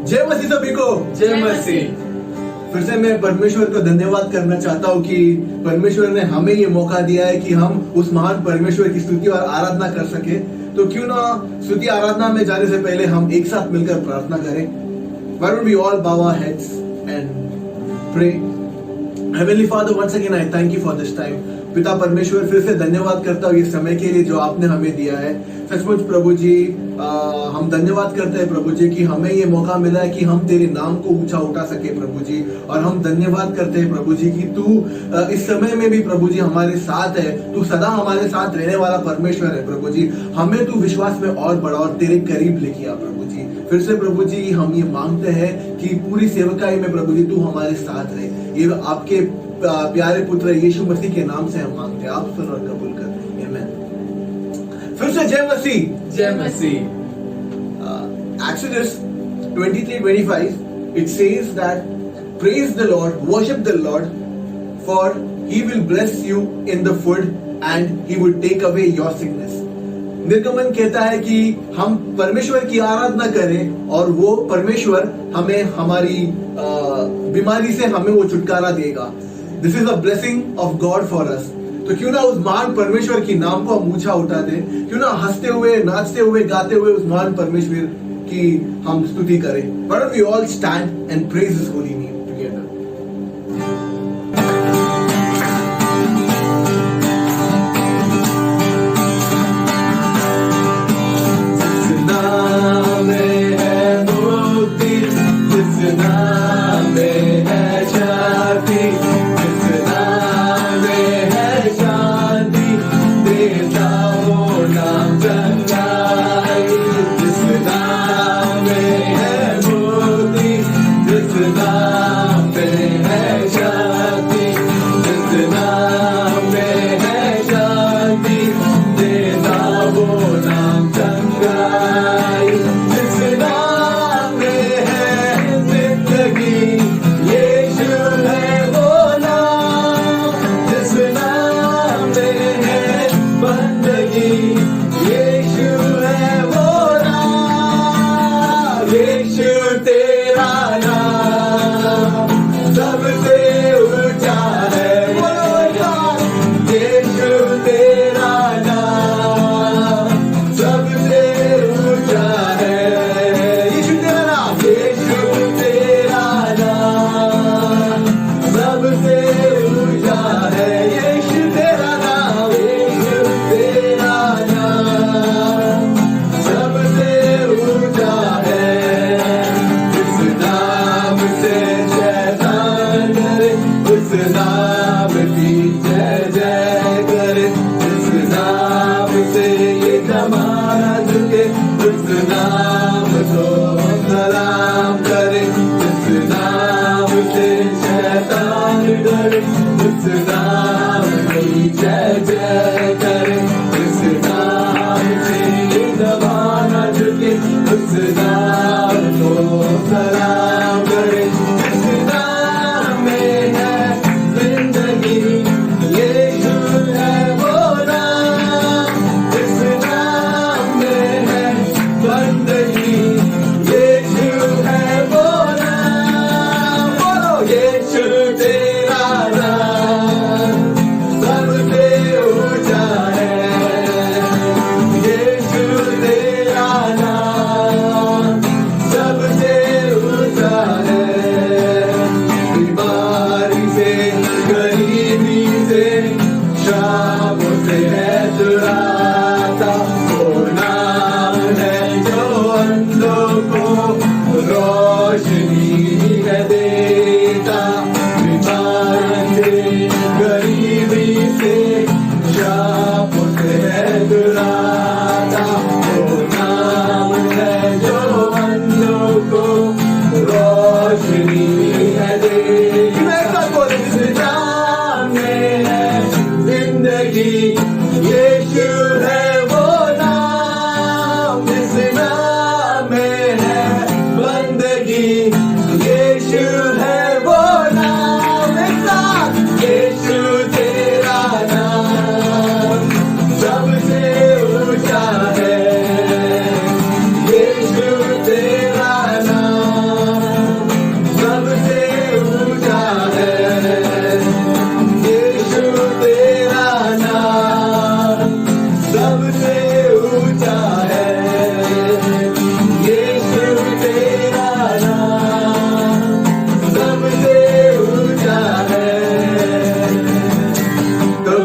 जय मसीह सभी को। जय मसीह। फिर से मैं परमेश्वर को धन्यवाद करना चाहता हूँ कि परमेश्वर ने हमें ये मौका दिया है कि हम उस महान परमेश्वर की स्तुति और आराधना कर सके। तो क्यों ना स्तुति आराधना में जाने से पहले हम एक साथ मिलकर प्रार्थना करें। Why don't we all bow our heads and pray? Heavenly Father, once again I thank you for this time. पिता परमेश्वर, फिर से धन्यवाद करता हूँ इस समय के लिए जो आपने हमें दिया है। सचमुच प्रभु जी, हम धन्यवाद करते हैं प्रभु जी कि हमें ये मौका मिला है कि हम तेरे नाम को ऊंचा उठा सके प्रभु जी। और हम धन्यवाद करते हैं प्रभु जी कि तू इस समय में भी प्रभु जी हमारे साथ है। तू सदा हमारे साथ रहने वाला परमेश्वर है प्रभु जी। हमें तू विश्वास में और बढ़ा और तेरे करीब लेके आ प्रभु जी। फिर से प्रभु जी हम ये मांगते हैं कि पूरी सेवकाई में प्रभु जी तू हमारे साथ रहे। ये आपके प्यारे पुत्र यीशु मसीह के नाम से हम मांगते हैं। आप सुन और कबूल कर। आमीन। फिर से जय मसीह। जय मसीह। Exodus 23:25 it says that praise the Lord, worship the Lord, for he will bless you in the food and he will take away your sickness. निर्गमन कहता है कि हम परमेश्वर की आराधना करें और वो परमेश्वर हमें हमारी बीमारी से हमें वो छुटकारा देगा। This is a blessing of God for us. तो क्यों ना उस महान परमेश्वर की नाम को हम ऊंचा उठा दें, क्यों ना हंसते हुए, नाचते हुए, गाते हुए उस महान परमेश्वर की हम स्तुति करें। Why don't we all stand and praise his holy name together?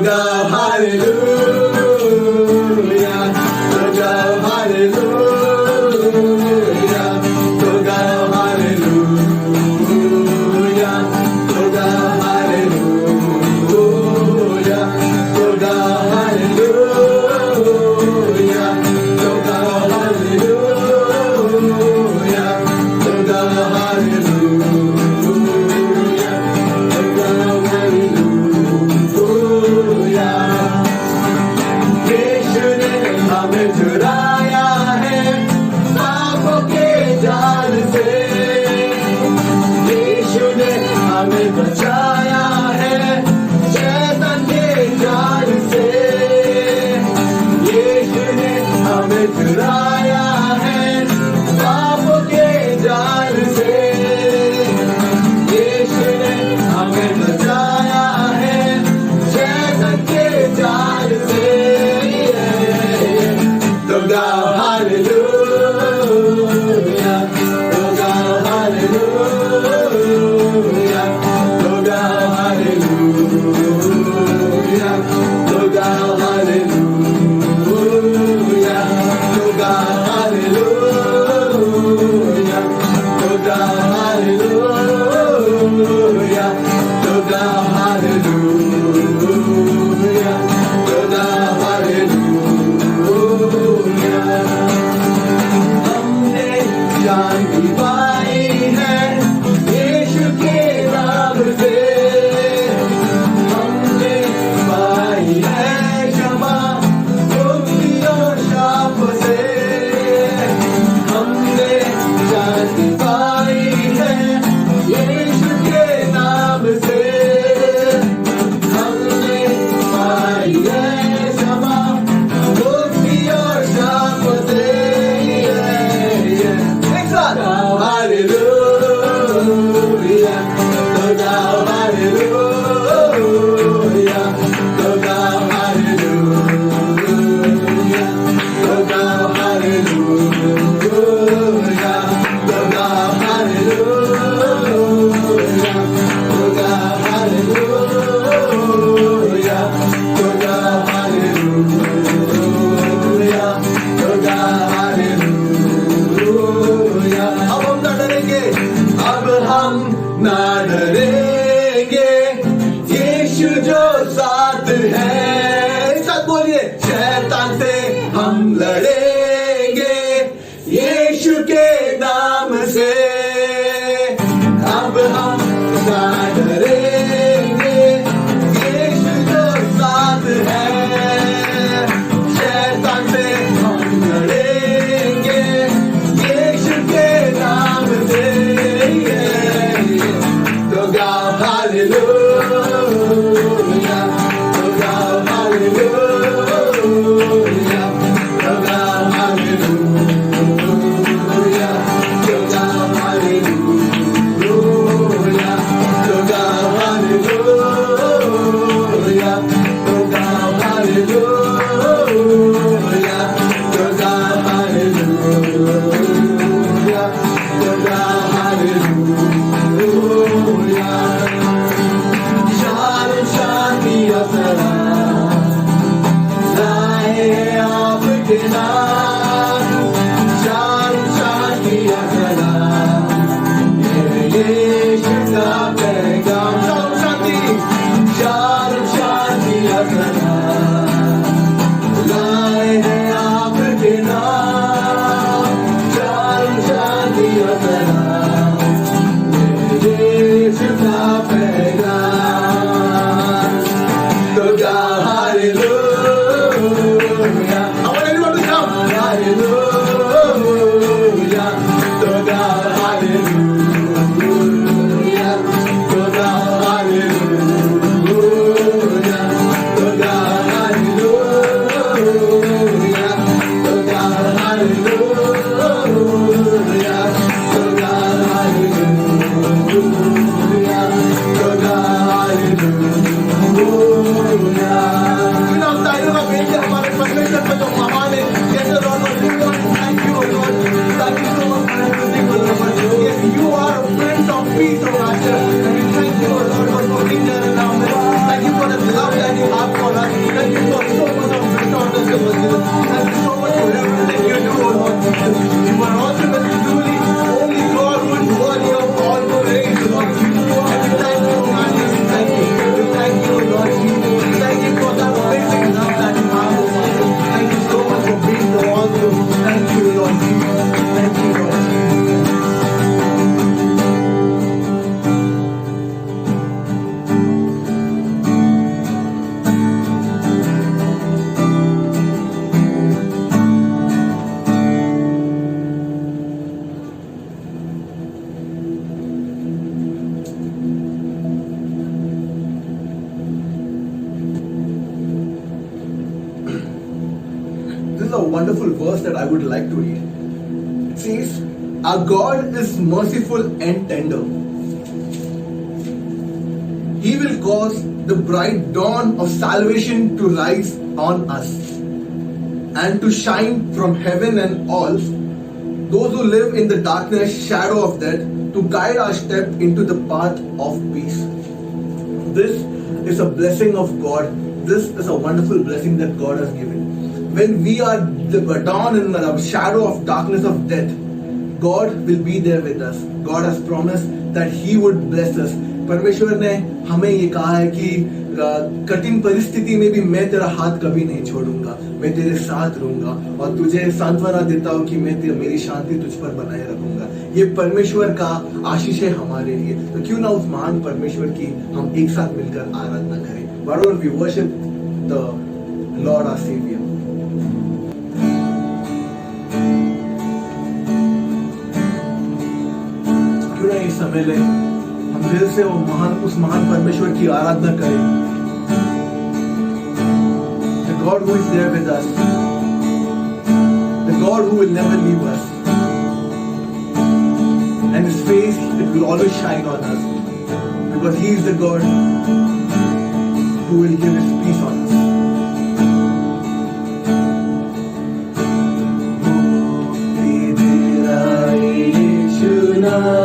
go hallelujah, so go hallelujah, so go hallelujah, so go hallelujah, so go hallelujah, so go hallelujah, so go hallelujah, so go hallelujah. यीशु ने हमें छुड़ाया है पापों के जाल से, यीशु ने हमें बचाया है शैतान के जाल से, यीशु ने हमें छुड़ाया है पापों के जाल से, यीशु ने हमें बचाया है शैतान के जाल से। So go hallelujah, so go hallelujah, so go hallelujah, so go hallelujah, so go hallelujah, so go hallelujah, so go hallelujah, so go hallelujah. हमने शांति पाई है यीशु के नाम से, हमने पाई है क्षमा मुक्ति और शाप से, हमने शांति पाई है यीशु के नाम से, हमने पाई है क्षमा मुक्ति और शाप से। एक साथ हालेलुया, तो गाओ हालेलुया, तो गाओ हालेलुया, तो गाओ हालेलुया, तो गाओ हालेलुया, तो गाओ हालेलुया, तो गाओ हालेलुया, तो गाओ हालेलुया। अब हम ना डरेंगे, अब हम ना डरेंगे, यीशु जो साथ है। साथ बोलिए, शैतान से हम लड़ेंगे यीशु के नाम से, अब हम ना डरेंगे, यीशु जो साथ है, शैतान से हम लड़ेंगे यीशु के नाम से। तो गाओ हालेलुया, तो गाओ हालेलुया, तो गाओ हालेलुया, तो गाओ हालेलुया, तो गाओ हालेलुया, तो गाओ हालेलुया, तो गाओ हालेलुया, तो गाओ हालेलुया। शांति शांति और सलाम लाए आपके नाम, शांति शांति और सलाम ये यीशु का पैगाम। शांति शांति और सलाम लाए हैं आपके नाम, शांति और सलाम ये यीशु का पैगाम। तो गाओ hallelujah. I want everyone to come. you have for us. Thank you for so much of wisdom on us, Lord Jesus. Thank you so much for everything you do, oh Lord Jesus. You are awesome and truly only God who is worthy of all praise, Lord Jesus. And we thank you, Majesty. Thank you. We thank you, Lord Jesus. We thank you for that amazing love that you have, oh Father. Thank you so much for being the all-good. Thank you, Lord Jesus. Thank you, Lord Jesus. This is a wonderful verse that I would like to read. It says, our God is merciful and tender. He will cause the bright dawn of salvation to rise on us and to shine from heaven and all those who live in the darkness, shadow of death, to guide our step into the path of peace. This is a blessing of God. This is a wonderful blessing that God has given. When we are down in the shadow of darkness of death, God will be there with us. God has promised that He would bless us. परमेश्वर ने हमें ये कहा है कि कठिन परिस्थिति में भी मैं तेरा हाथ कभी नहीं छोड़ूंगा, मैं तेरे साथ रहूंगा और तुझे सांत्वना देता हूँ कि मैं मेरी शांति तुझ पर बनाए रखूंगा। ये परमेश्वर का आशीष है हमारे लिए। तो क्यों ना उस महान परमेश्वर की हम एक साथ मिलकर आराधना करें। Why don't we worship the Lord our Savior? क्यों ना इस समय ले हम दिल से उस महान परमेश्वर की आराधना करें। The God who is there with us, the God who will never leave us, and His face, it will always shine on us, because He is the God who will give His peace on us. Shana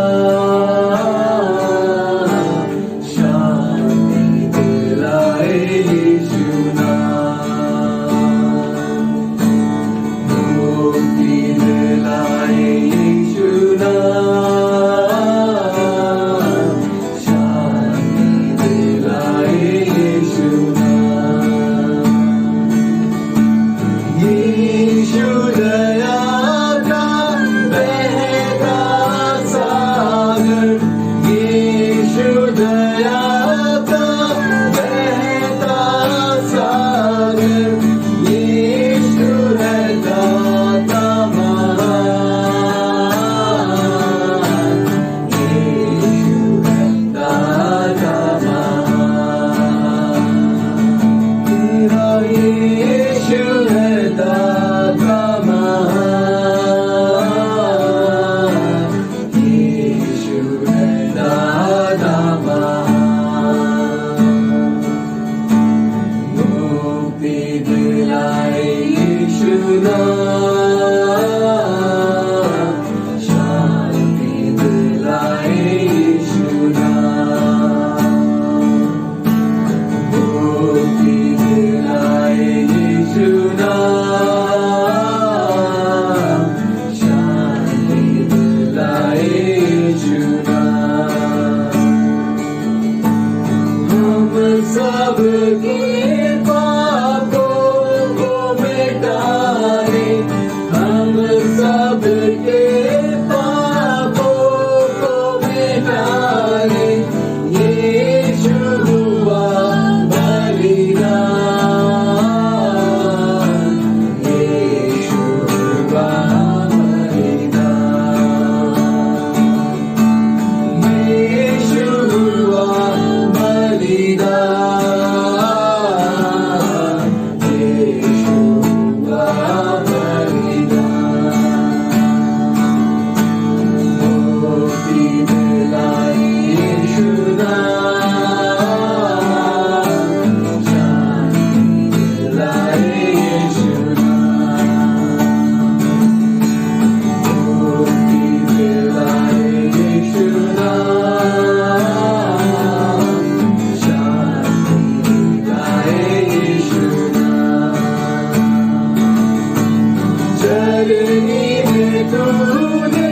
धरनी में तूने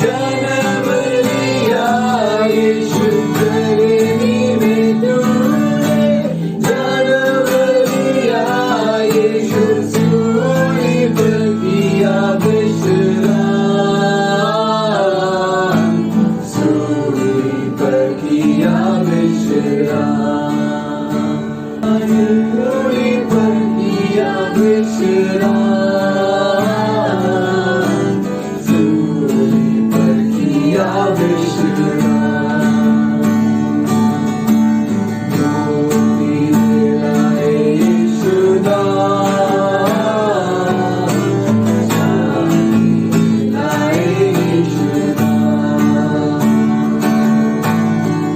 जन्म लिया यीशु, धरनी में तूने जन्म लिया यीशु, सूली पर किया विश्राम, सूली पर किया विश्राम, सूली पर किया विश्राम, सूली पर किया विश्राम। मुक्ति दिलाए यीशु नाम, शांति दिलाए यीशु नाम,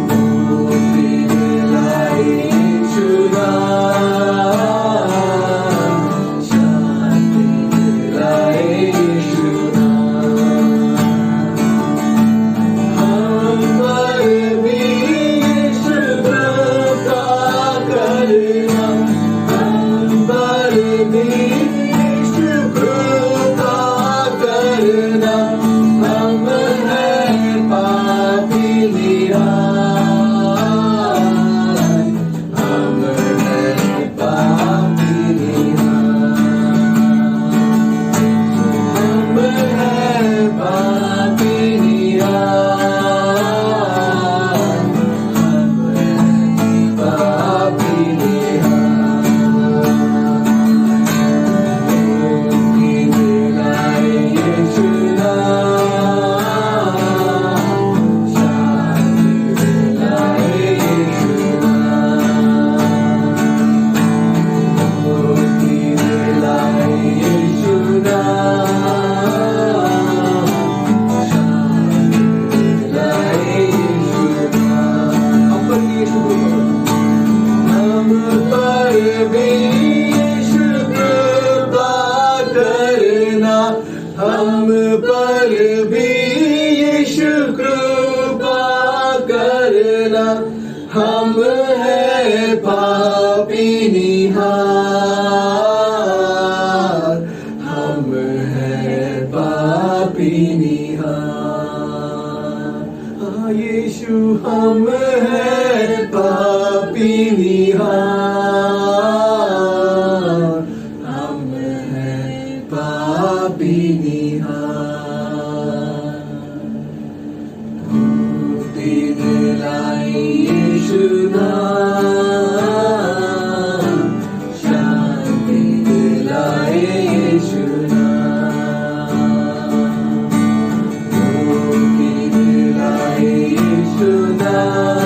मुक्ति दिलाए यीशु नाम, शांति दिलाए यीशु नाम। हम पर भी यीशु कृपा करना, हम पर भी यीशु कृपा करना, हम हैं पापी निहाल, हम हैं पापी निहाल, हम हैं पापी निहाल, हम हैं पापी निहाल। मुक्ति दिलाए यीशु नाम, शांति दिलाए यीशु नाम, मुक्ति दिलाए यीशु नाम, शांति दिलाए यीशु नाम। हम पर भी यीशु कृपा करना, हम पर भी यीशु कृपा करना, हम हैं पापी निहाल, हम हैं पापी निहाल। हाँ यीशु हम हैं पापी निहाल, हम हैं पापी निहाल। मुक्ति दिलाए यीशु नाम, शांति दिलाए यीशु नाम, मुक्ति दिलाए यीशु नाम,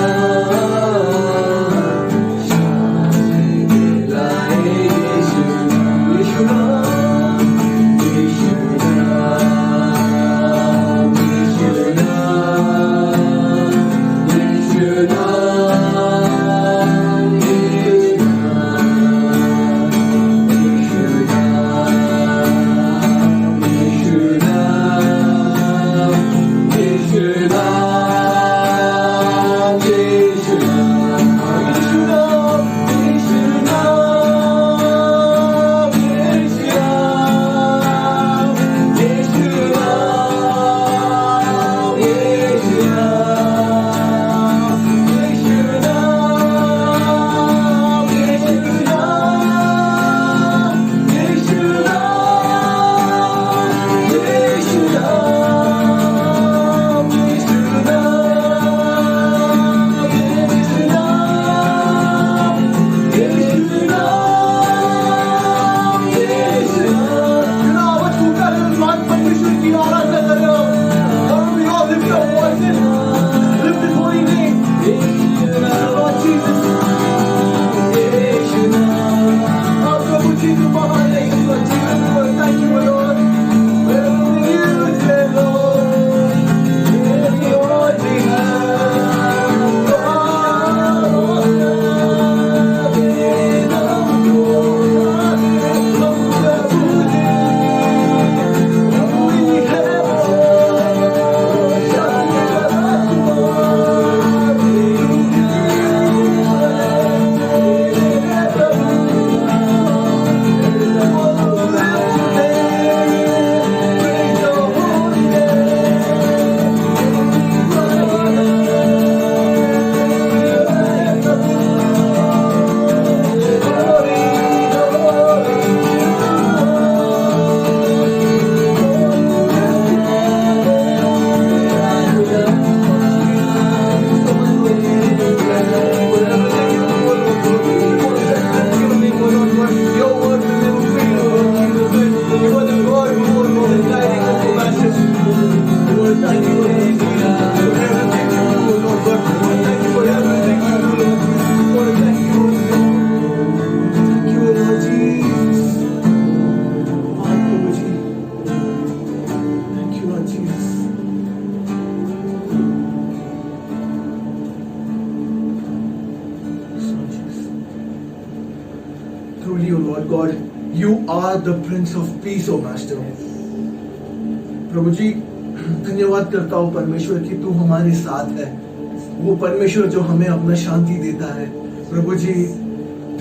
truly, O Lord God, you are the Prince of Peace, O Master. प्रभु जी, धन्यवाद करता हूँ परमेश्वर कि तू हमारे साथ है, वो परमेश्वर जो हमें अपना शांति देता है। प्रभु जी,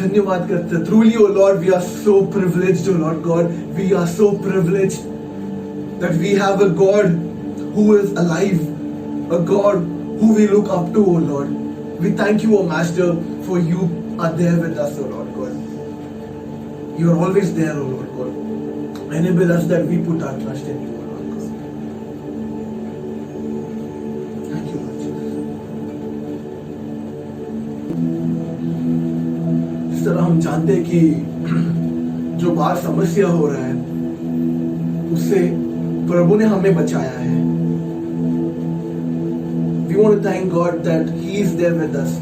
धन्यवाद करते हैं। Truly, O Lord, we are so privileged, O Lord God, we are so privileged that we have a God who is alive, a God who we look up to, O Lord. We thank you, O Master, for you are there with us, O Lord God. You are always there, O Lord God. Enable us that we put our trust in you, O Lord God. Thank you, Lord Jesus. जिस तरह हम जानते हैं कि जो बाहर समस्या हो रहा है उससे प्रभु ने हमें बचाया है। We want to thank God that He is there with us.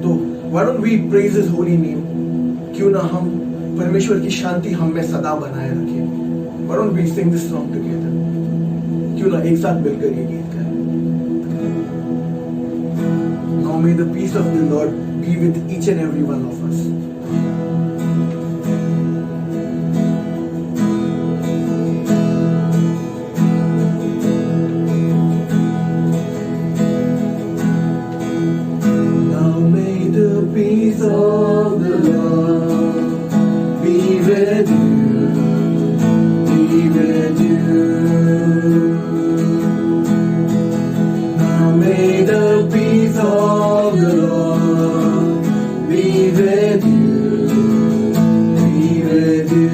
तो why don't we praise His holy name? क्यों ना हम परमेश्वर की शांति हम में सदा बनाए रखें। Why don't we sing this song together? क्यों ना एक साथ मिलकर ये गीत गाएं। Now may the peace of the Lord be with each and every one of us. Now may the peace of the Lord be with you, be with you. Now may the peace of the Lord be with you, be with you.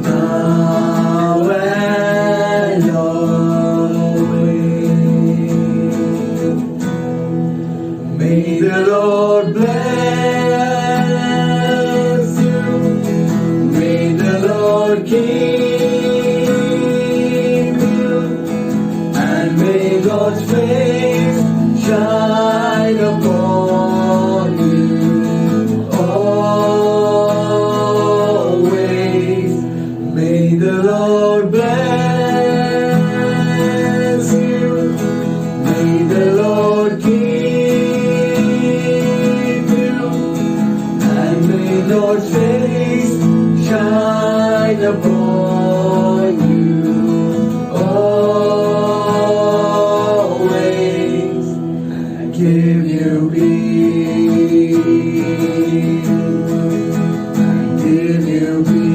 Now and always. May the Lord bless you. May the Lord keep you. And may God's face shine upon you always. May the Lord bless you. May the Lord keep you. And may God's face shine upon you always. And give you peace. And give you peace.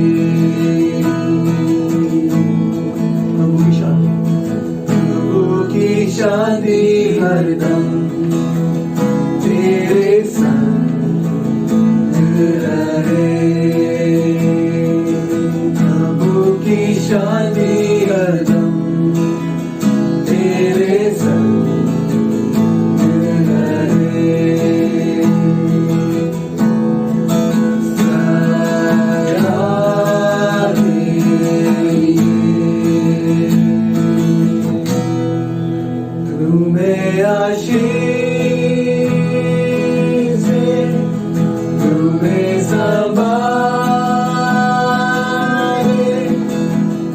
प्रभु की शांति हरदम तेरे संग रहे। प्रभु की शांति हरदम तेरे संग रहे। सदा तेरी तुम्हें आशीष दे, तुम्हें संभाले।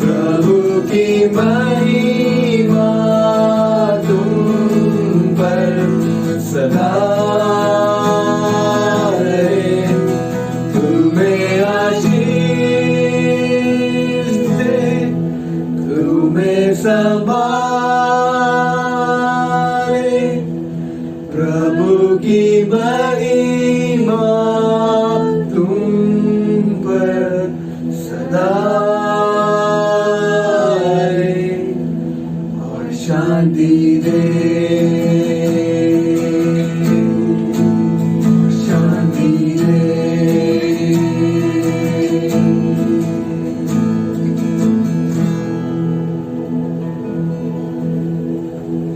प्रभु की महिमा तुम पर सदा रहे। तुम्हें आशीष दे, तुम्हें संभाले। प्रभु की महिमा तुम पर सदा रहे और शांति दे, शांति दे।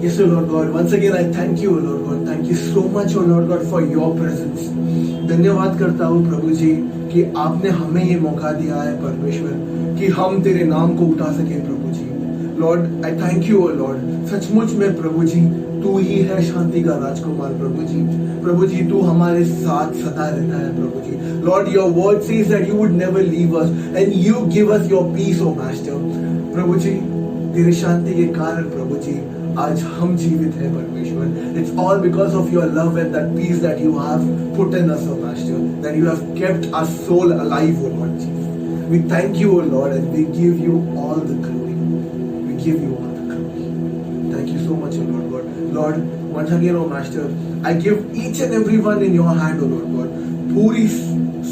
Yes, O Lord God. Once again, I thank you, O Lord God. Thank you so much, O Lord God, for your presence. धन्यवाद करता हूँ प्रभु जी कि आपने हमें ये मौका दिया है परमेश्वर कि हम तेरे नाम को उठा सके प्रभु जी। Lord, I thank you, oh lord. सचमुच में प्रभु जी तू ही है शांति का राजकुमार प्रभु जी। प्रभु जी तू हमारे साथ सदा रहता है प्रभु जी। Lord, your word says that you would never leave us and you give us your peace, oh master. प्रभु जी तेरी शांति के कारण प्रभु जी आज हम जीवित हैं परमेश्वर. It's all because of your love and that peace that you have put in us, O Master, that you have kept our soul alive, O Lord Jesus. We thank you, O Lord, and we give you all the glory. We give you all the glory. Thank you so much, O Lord God. Lord, once again, O Master, I give each and every one in your hand, O Lord God. पूरी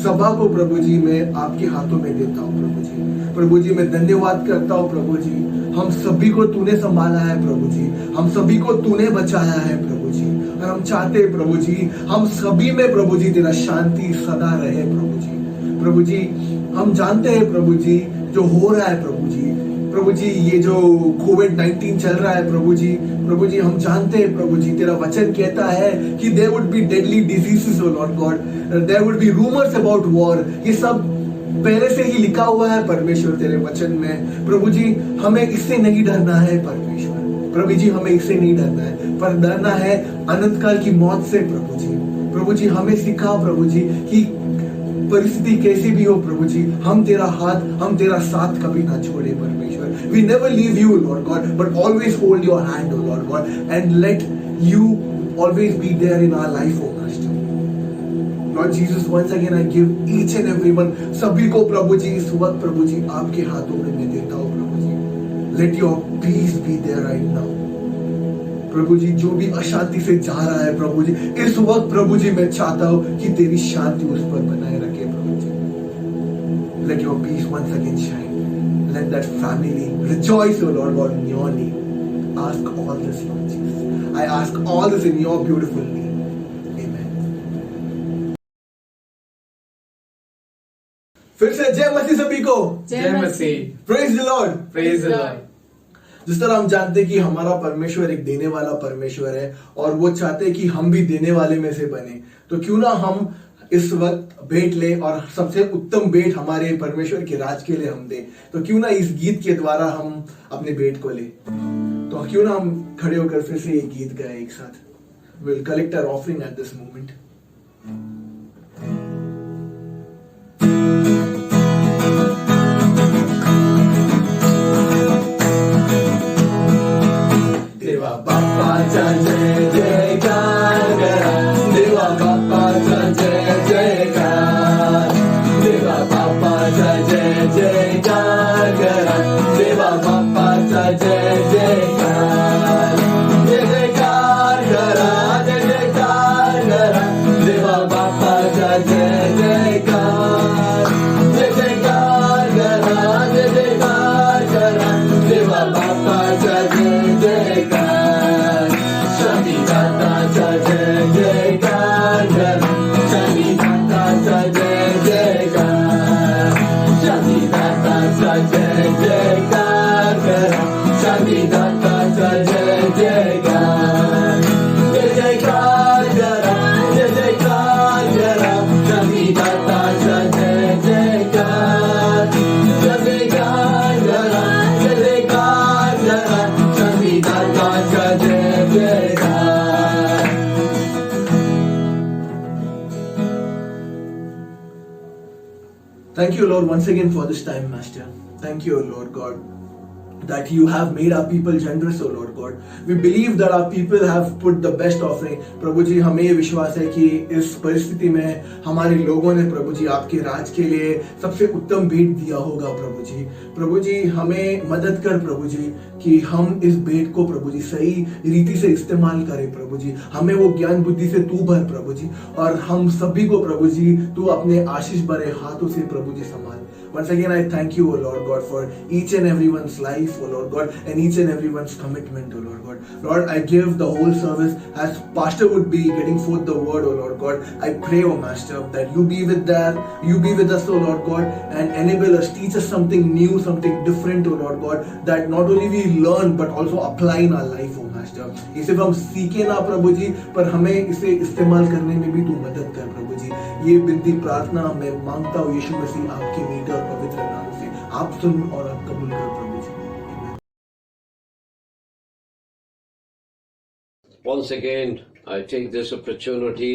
सभा को प्रभु जी मैं आपके हाथों में देता हूँ प्रभु जी. प्रभु जी मैं धन्यवाद करता हूँ प्रभु जी. हम सभी को तूने संभाला है प्रभु जी. हम सभी को तूने बचाया है प्रभु जी. और हम चाहते हैं प्रभु जी हम सभी में प्रभु जी तेरा शांति सदा रहे प्रभु जी. प्रभु जी हम जानते हैं प्रभु जी जो हो रहा है प्रभु जी. प्रभु जी ये जो कोविड-19 चल रहा है प्रभु जी हम जानते हैं प्रभु जी तेरा वचन कहता है कि there would be deadly diseases, O Lord God, there would be rumours about war. ये सब पहले से ही लिखा हुआ है परमेश्वर तेरे वचन में. प्रभु जी हमें इससे नहीं डरना है परमेश्वर. प्रभु जी हमें इससे नहीं डरना है, पर डरना है अनंत काल की मौत से प्रभु जी. प्रभु जी हमें सिखा प्रभु जी कि परिस्थिति कैसी भी हो प्रभु जी हम तेरा हाथ हम तेरा साथ कभी ना छोड़े परमेश्वर. We never leave you, Lord God, but always hold your hand, O Lord God, and let you always be there in our life, O Master. Lord Jesus, once again I give each and every one, सभी को प्रभु जी इस वक्त प्रभु जी आपके हाथों में मैं देता हूँ प्रभु जी. Let your peace be there right now. प्रभु जी जो भी अशांति से जा रहा है प्रभु जी इस वक्त प्रभु जी मैं चाहता हूँ कि तेरी शांति उस पर बनाए रखे प्रभु जी. Let your peace once again shine. Let that family rejoice, O Lord God, in your name. Ask all this, Lord Jesus. I ask all this in your beautiful name. Amen. फिर से जय मसीह सभी को. जय मसीह. Praise the Lord. Praise the Lord. जिस तरह हम जानते हैं कि हमारा परमेश्वर एक देने वाला परमेश्वर है और वो चाहते हैं कि हम भी देने वाले में से बने, तो क्यों ना हम इस वक्त भेंट ले और सबसे उत्तम भेंट हमारे परमेश्वर के राज के लिए हम दे. तो क्यों ना इस गीत के द्वारा हम अपने भेंट को ले. तो क्यों ना हम खड़े होकर फिर से ये गीत गाए एक साथ. We'll collect our offering at this moment. देवा बाप्पाचा जय जयकार करा. देवा बाप्पाचा जय जयकार. देवा बाप्पाचा जय जयकार करा. देवा बाप्पाचा जय जयकार. जय जयकार करा. जय जयकार करा. देवा बाप्पाचा जय जयकार. जय जयकार करा. जय जयकार करा. देवा बाप्पाचा जय जयकार. शांती दाताचा जय जयकार करा. शांती दाताचा जय जयकार. शांती दाताचा जय जयकार करा. शांती दाताचा जय जयकार. जय जयकार करा. जय जयकार करा. शांती दाताचा जय जयकार. जय जयकार करा. जय जयकार करा. शांती दाताचा जय जयकार. Thank you, Lord, once again for this time, Master. Thank you, Lord God, that you have made our people generous, O Lord God. We believe that our people have put the best offering. प्रभु जी हमें ये विश्वास है कि इस परिस्थिति में हमारे लोगों ने प्रभु जी आपके राज के लिए सबसे उत्तम भेंट दिया होगा प्रभु जी. प्रभु जी हमें मदद कर प्रभु जी कि हम इस भेंट को प्रभु जी सही रीति से इस्तेमाल करें प्रभु जी. हमें वो ज्ञान बुद्धि से तू भर प्रभु जी और हम सभी को प्रभु जी तू अपने आशीष भरे हाथों से प्रभु जी संभाल. Once again, I thank you, O Lord God, for each and everyone's life, O Lord God, and each and everyone's commitment, O Lord God. Lord, I give the whole service as Pastor would be getting forth the word, O Lord God. I pray, O Master, that you be with us, O Lord God, and enable us, teach us something new, something different, O Lord God, that not only we learn but also apply in our life, O Master. ये सिर्फ हम सीखे ना प्रभु जी, पर हमें इसे इस्तेमाल करने में भी तू मदद कर प्रभु जी. ये विनती प्रार्थना मैं मांगता हूँ यीशु मसीह आपके मीठे और पवित्र नाम से. आप सुन और आप कबूल कर प्रभु जी. Once again, I take this opportunity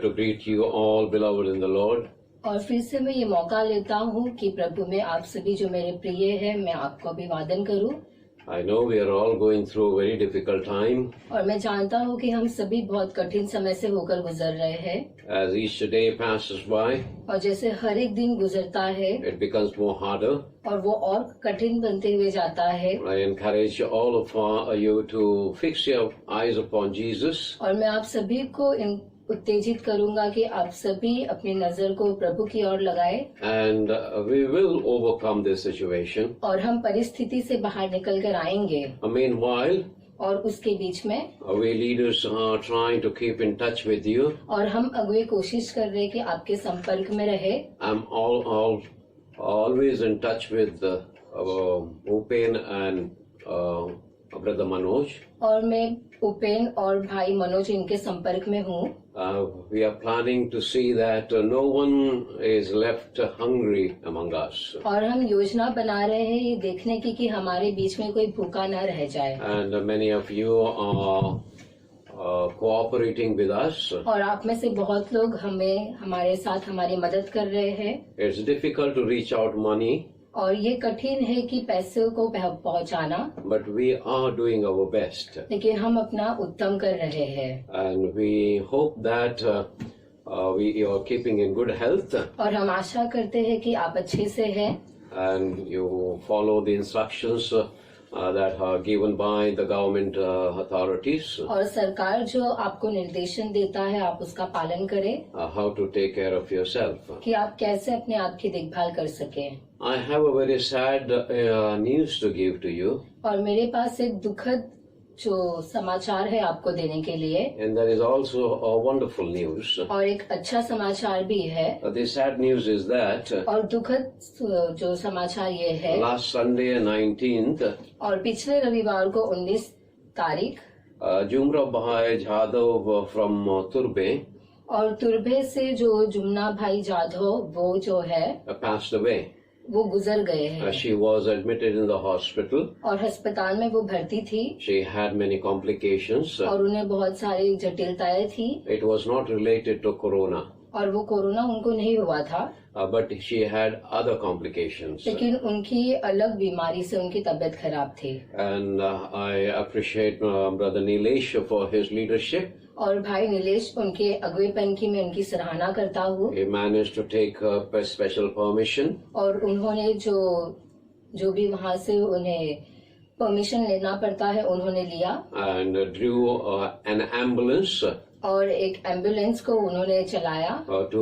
to greet you all, beloved in the Lord. और फिर से मैं ये मौका लेता हूँ कि प्रभु में आप सभी जो मेरे प्रिय हैं मैं आपको अभिवादन करूँ. I know we are all going through a very difficult time. और मैं जानता हूँ कि हम सभी बहुत कठिन समय से होकर गुजर रहे हैं, As each day passes by, और जैसे हर एक दिन गुजरता है it becomes more harder. और वो और कठिन बनते हुए जाता है। I encourage all of you to fix your eyes upon Jesus. और मैं आप सभी को उत्तेजित करूंगा कि आप सभी अपनी नजर को प्रभु की ओर लगाए, And we will overcome this situation. और हम परिस्थिति से बाहर निकल कर आएंगे। Meanwhile, और उसके बीच में we leaders are trying to keep in touch with you. और हम अगुए कोशिश कर रहे हैं कि आपके संपर्क में रहे। I'm always in touch with Upen and Brother Manoj. और मैं उपेन और भाई मनोज इनके संपर्क में हूँ। We are planning to see that no one is left hungry among us. और हम योजना बना रहे हैं ये देखने की कि हमारे बीच में कोई भूखा न रह जाए। And many of you are cooperating with us. और आप में से बहुत लोग हमारे साथ हमारी मदद कर रहे हैं। It's difficult to reach out money, और ये कठिन है कि पैसों को पहुंचाना, but we are doing our best. लेकिन हम अपना उत्तम कर रहे हैं। And we hope that we are keeping in good health और हम आशा करते हैं कि आप अच्छे से हैं and you follow the instructions that are given by the government authorities, और सरकार जो आपको निर्देशन देता है आप उसका पालन करें how to take care of yourself. कि आप कैसे अपने आप की देखभाल कर सकें। I have a very sad news to give to you, और मेरे पास एक दुखद जो समाचार है आपको देने के लिए, and there is also a wonderful news. और एक अच्छा समाचार भी है। The sad news is that और दुखद जो समाचार ये है, last Sunday 19th, और पिछले रविवार को 19 तारीख Jumra Bhai Jadhav from Turbe और तुर्भे से जो जुमना भाई जाधव वो जो है passed away. वो गुजर गए हैं। She was admitted in the hospital. और अस्पताल में वो भर्ती थी She had many complications. और उन्हें बहुत सारी जटिलताएं थी, It was not related to corona, और वो कोरोना उनको नहीं हुआ था, but she had other complications. लेकिन उनकी अलग बीमारी से उनकी तबीयत खराब थी। And I appreciate Brother Nilesh for his leadership. और भाई नीलेश उनके अगुवेपन की मैं उनकी सराहना करता हूँ। He managed to take special permission. और उन्होंने जो भी वहाँ से उन्हें परमिशन लेना पड़ता है उन्होंने लिया, And drew an ambulance और एक एम्बुलेंस को उन्होंने चलाया to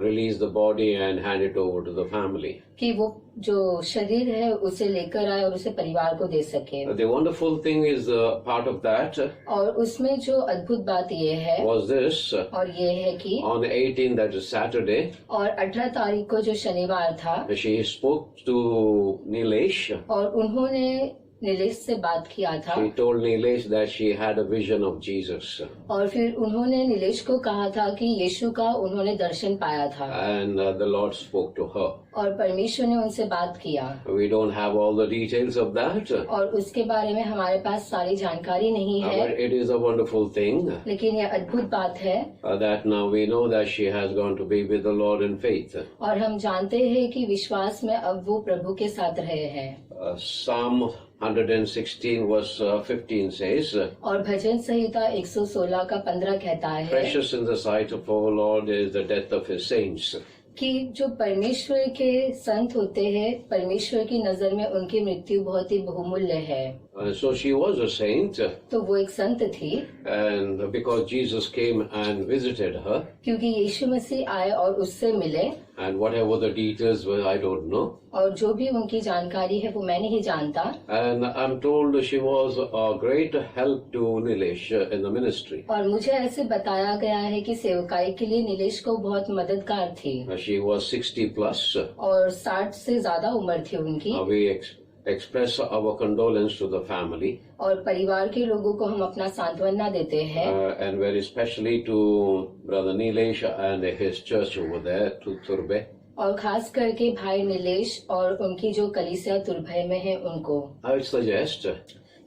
release the body and hand it over to the family. कि वो जो शरीर है उसे लेकर आए और उसे परिवार को दे सके। The wonderful thing is part of that और उसमें जो अद्भुत बात ये है was this. और ये है कि On 18th, that is Saturday, और 18 तारीख को जो शनिवार था, she spoke to Nilesh. और उन्होंने नीलेश से बात किया था, She told Nilesh that she had a vision of Jesus. और फिर उन्होंने नीलेश को कहा था कि यीशु का उन्होंने दर्शन पाया था, And the Lord spoke to her. और परमेश्वर ने उनसे बात किया। We don't have all the details of that, और उसके बारे में हमारे पास सारी जानकारी नहीं है, but it is a wonderful thing लेकिन ये अद्भुत बात है। that now we know that she has gone to be with the Lord in faith. और हम जानते हैं कि विश्वास में अब वो प्रभु के साथ रहे हैं। Psalm 116 verse 15 says, और भजन संहिता 116 का 15 कहता है Precious in the sight of our Lord is the death of his saints. कि जो परमेश्वर के संत होते हैं, परमेश्वर की नजर में उनकी मृत्यु बहुत ही बहुमूल्य है। So she was a saint, तो वो एक संत थी, and because Jesus came and visited her, क्योंकि यीशु मसीह आए और उससे मिले, and whatever the details were, I don't know. और जो भी उनकी जानकारी है वो मैं नहीं जानता, And I'm told she was a great help to Nilesh in the ministry. और मुझे ऐसे बताया गया है कि सेवकाई के लिए नीलेश को बहुत मददगार थी। She was 60 plus. और 60 से ज्यादा उम्र थी उनकी। We express our condolence to the family. और परिवार के लोगों को हम अपना सांत्वना देते हैं, And very especially to Brother Nilesh and his church over there, to Turbe. और खास करके भाई नीलेश और उनकी जो कलीसिया तुर्भे में है उनको I would suggest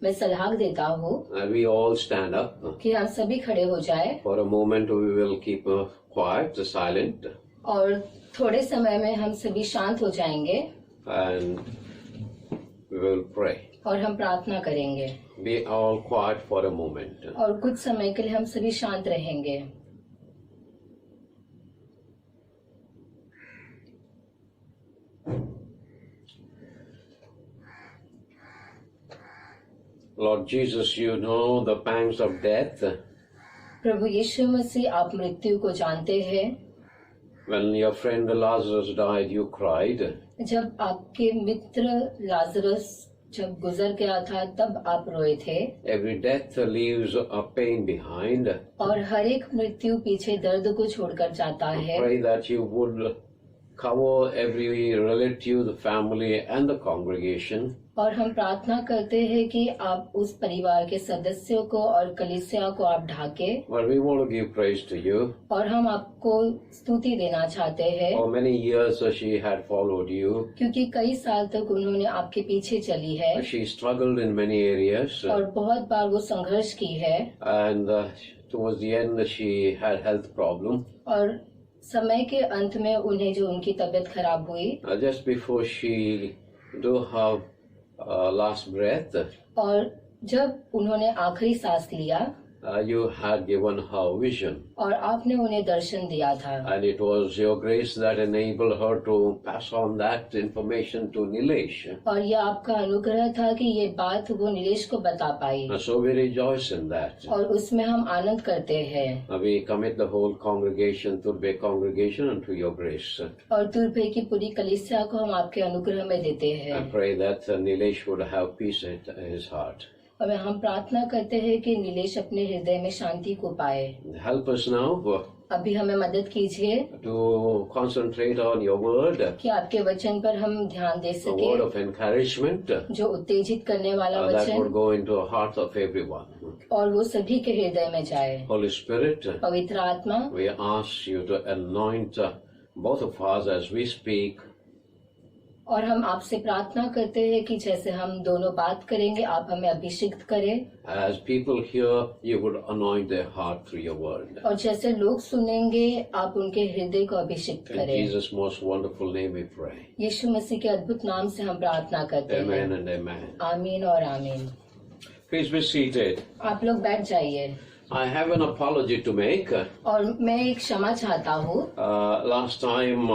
मैं सलाह देता हूँ that we all stand up. कि हम सभी खड़े हो जाए, For a moment we will keep quiet, silent, और थोड़े समय में हम सभी शांत हो जाएंगे and we will pray. और हम प्रार्थना करेंगे Be all quiet for a moment. और कुछ समय के लिए हम सभी शांत रहेंगे। Lord Jesus, you know the pangs of death. प्रभु यीशु मसीह, आप मृत्यु को जानते हैं। When your friend Lazarus died, you cried. जब आपके मित्र लाजरस जब गुजर गया था तब आप रोए थे। Every death leaves a pain behind. और हर एक मृत्यु पीछे दर्द को छोड़कर जाता है। Pray that you would cover every relative, the family and the congregation. और हम प्रार्थना करते हैं कि आप उस परिवार के सदस्यों को और कलीसिया को आप ढाके। But we want to give praise to you. और हम आपको स्तुति देना चाहते हैं। For many years she had followed you. क्योंकि कई साल तक उन्होंने आपके पीछे चली है। She struggled in many areas. और बहुत बार वो संघर्ष की है। And towards the end she had health problem. और समय के अंत में उन्हें जो उनकी तबीयत खराब हुई। Just before she do her last breath. और जब उन्होंने आखिरी सांस लिया। You had given her vision. और आपने उन्हें दर्शन दिया था। And it was your grace that enabled her to pass on that information to Nilesh. और यह आपका अनुग्रह था कि ये बात वो नीलेश को बता पाई। And so we rejoice in that. और उसमें हम आनंद करते हैं। We commit the whole congregation, Turbe congregation, unto your grace. और तुर्भे की पूरी कलीसिया को हम आपके अनुग्रह में देते हैं। I pray that Nilesh would have peace in his heart. और हम प्रार्थना करते हैं कि नीलेश अपने हृदय में शांति को पाए। Help us now अभी हमें मदद कीजिए to concentrate on your word, कि आपके वचन पर हम ध्यान दे a word सके, of encouragement जो उत्तेजित करने वाला that would वचन go into the hearts of everyone. और वो सभी के हृदय में जाए। Holy Spirit, पवित्र आत्मा, we ask you to anoint both of us as we speak. और हम आपसे प्रार्थना करते हैं कि जैसे हम दोनों बात करेंगे आप हमें अभिषिक्त करें। As people hear, you would anoint their heart through your word. और जैसे लोग सुनेंगे आप उनके हृदय को अभिषिक्त In करें। Jesus' most wonderful name we pray. यीशु मसीह के अद्भुत नाम से हम प्रार्थना करते Amen हैं। and amen. आमीन और आमीन। Please be seated. आप लोग बैठ जाइए। I have an apology to make. और मैं एक क्षमा चाहता हूँ। Last time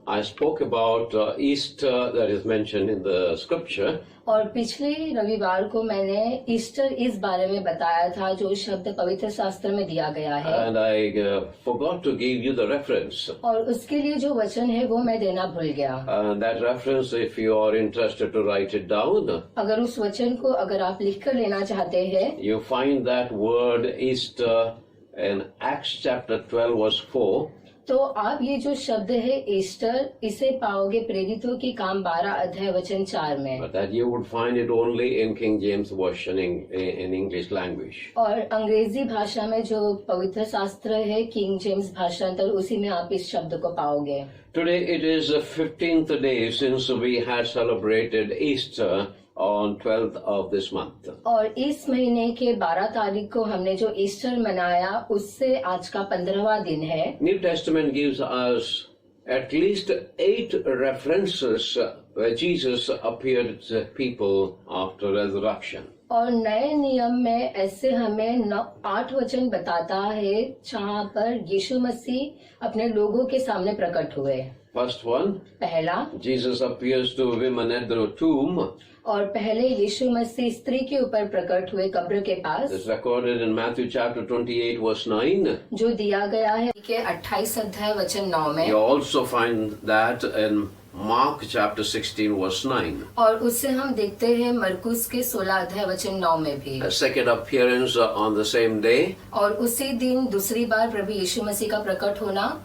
I spoke about Easter that is mentioned in the scripture. और पिछले रविवार को मैंने ईस्टर इस बारे में बताया था जो शब्द पवित्र शास्त्र में दिया गया है। And I forgot to give you the reference. और उसके लिए जो वचन है वो मैं देना भूल गया। That reference, if you are interested to write it down, अगर उस वचन को अगर आप लिख कर लेना चाहते हैं, you find that word Easter in Acts chapter 12 verse 4. तो आप ये जो शब्द है ईस्टर इसे पाओगे प्रेरितों की काम 12 अध्याय वचन 4 में। But that you would find it only in King James version in English language. और अंग्रेजी भाषा में जो पवित्र शास्त्र है किंग जेम्स भाषांतर उसी में आप इस शब्द को पाओगे। Today it is the 15th day since we had celebrated Easter on 12th of this month. और इस महीने के 12 तारीख को हमने जो ईस्टर मनाया उससे आज का 15वां दिन है। New Testament gives us at least 8 references where Jesus appeared to people after resurrection. और नए नियम में ऐसे हमें 8 वचन बताता है जहाँ पर यीशु मसीह अपने लोगों के सामने प्रकट हुए। First one, पहला, Jesus appears to women at the tomb. और पहले यीशु मसीह स्त्री के ऊपर प्रकट हुए कब्र के पास। It's recorded in Matthew chapter 28 verse 9. जो दिया गया है के 28 अध्याय वचन 9 में। You also find that in Mark chapter 16 verse 9. और उससे हम देखते हैं मरकुस के 16 अध्याय वचन 9 में भी। A second appearance on the same day. और उसी दिन दूसरी बार प्रभु यीशु मसीह का प्रकट होना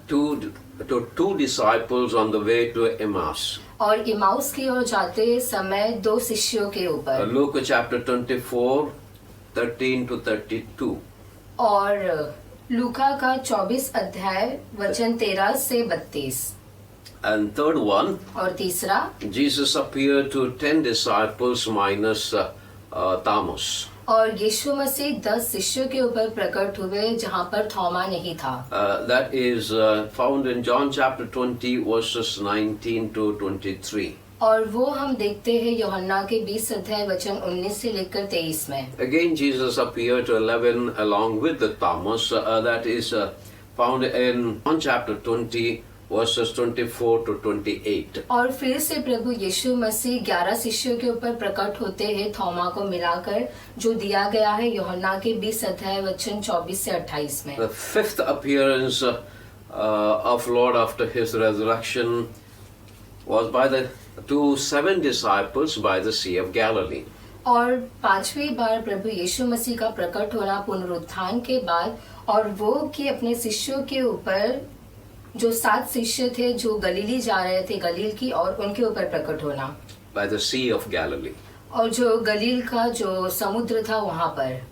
To two disciples on the way to Emmaus. और इमाउस की ओर जाते समय 2 शिष्यों के ऊपर। Luke chapter 24, 13 to 32. और लूका का 24 अध्याय वचन 13 से 32। And third one, और तीसरा, Jesus appeared to 10 disciples minus Thomas. और यीशु मसीह 10 शिष्यों के ऊपर प्रकट हुए जहाँ पर थोमा नहीं था। That is found in John chapter 20 verses 19 to 23. और वो हम देखते हैं यूहन्ना के 20 अध्याय वचन 19 से लेकर 23 में। Again, Jesus appeared to 11 along with the Thomas. That is found in John chapter 20, verses 24 to 28. और फिर से प्रभु यीशु मसीह 11 शिष्यों के ऊपर प्रकट होते हैं थोमा को मिलाकर, जो दिया गया है यूहन्ना के 20 अध्याय वचन 24 से 28 में। The fifth appearance of Lord after his resurrection was by the 7 disciples by the Sea of Galilee. और पांचवी बार प्रभु यीशु मसीह का प्रकट होना पुनरुत्थान के बाद, और वो कि अपने शिष्यों के ऊपर जो 7 शिष्य थे जो गलीली जा रहे थे, गलील की, और उनके ऊपर प्रकट होना By the Sea of Galilee. और जो गलील का जो समुद्र था वहां पर।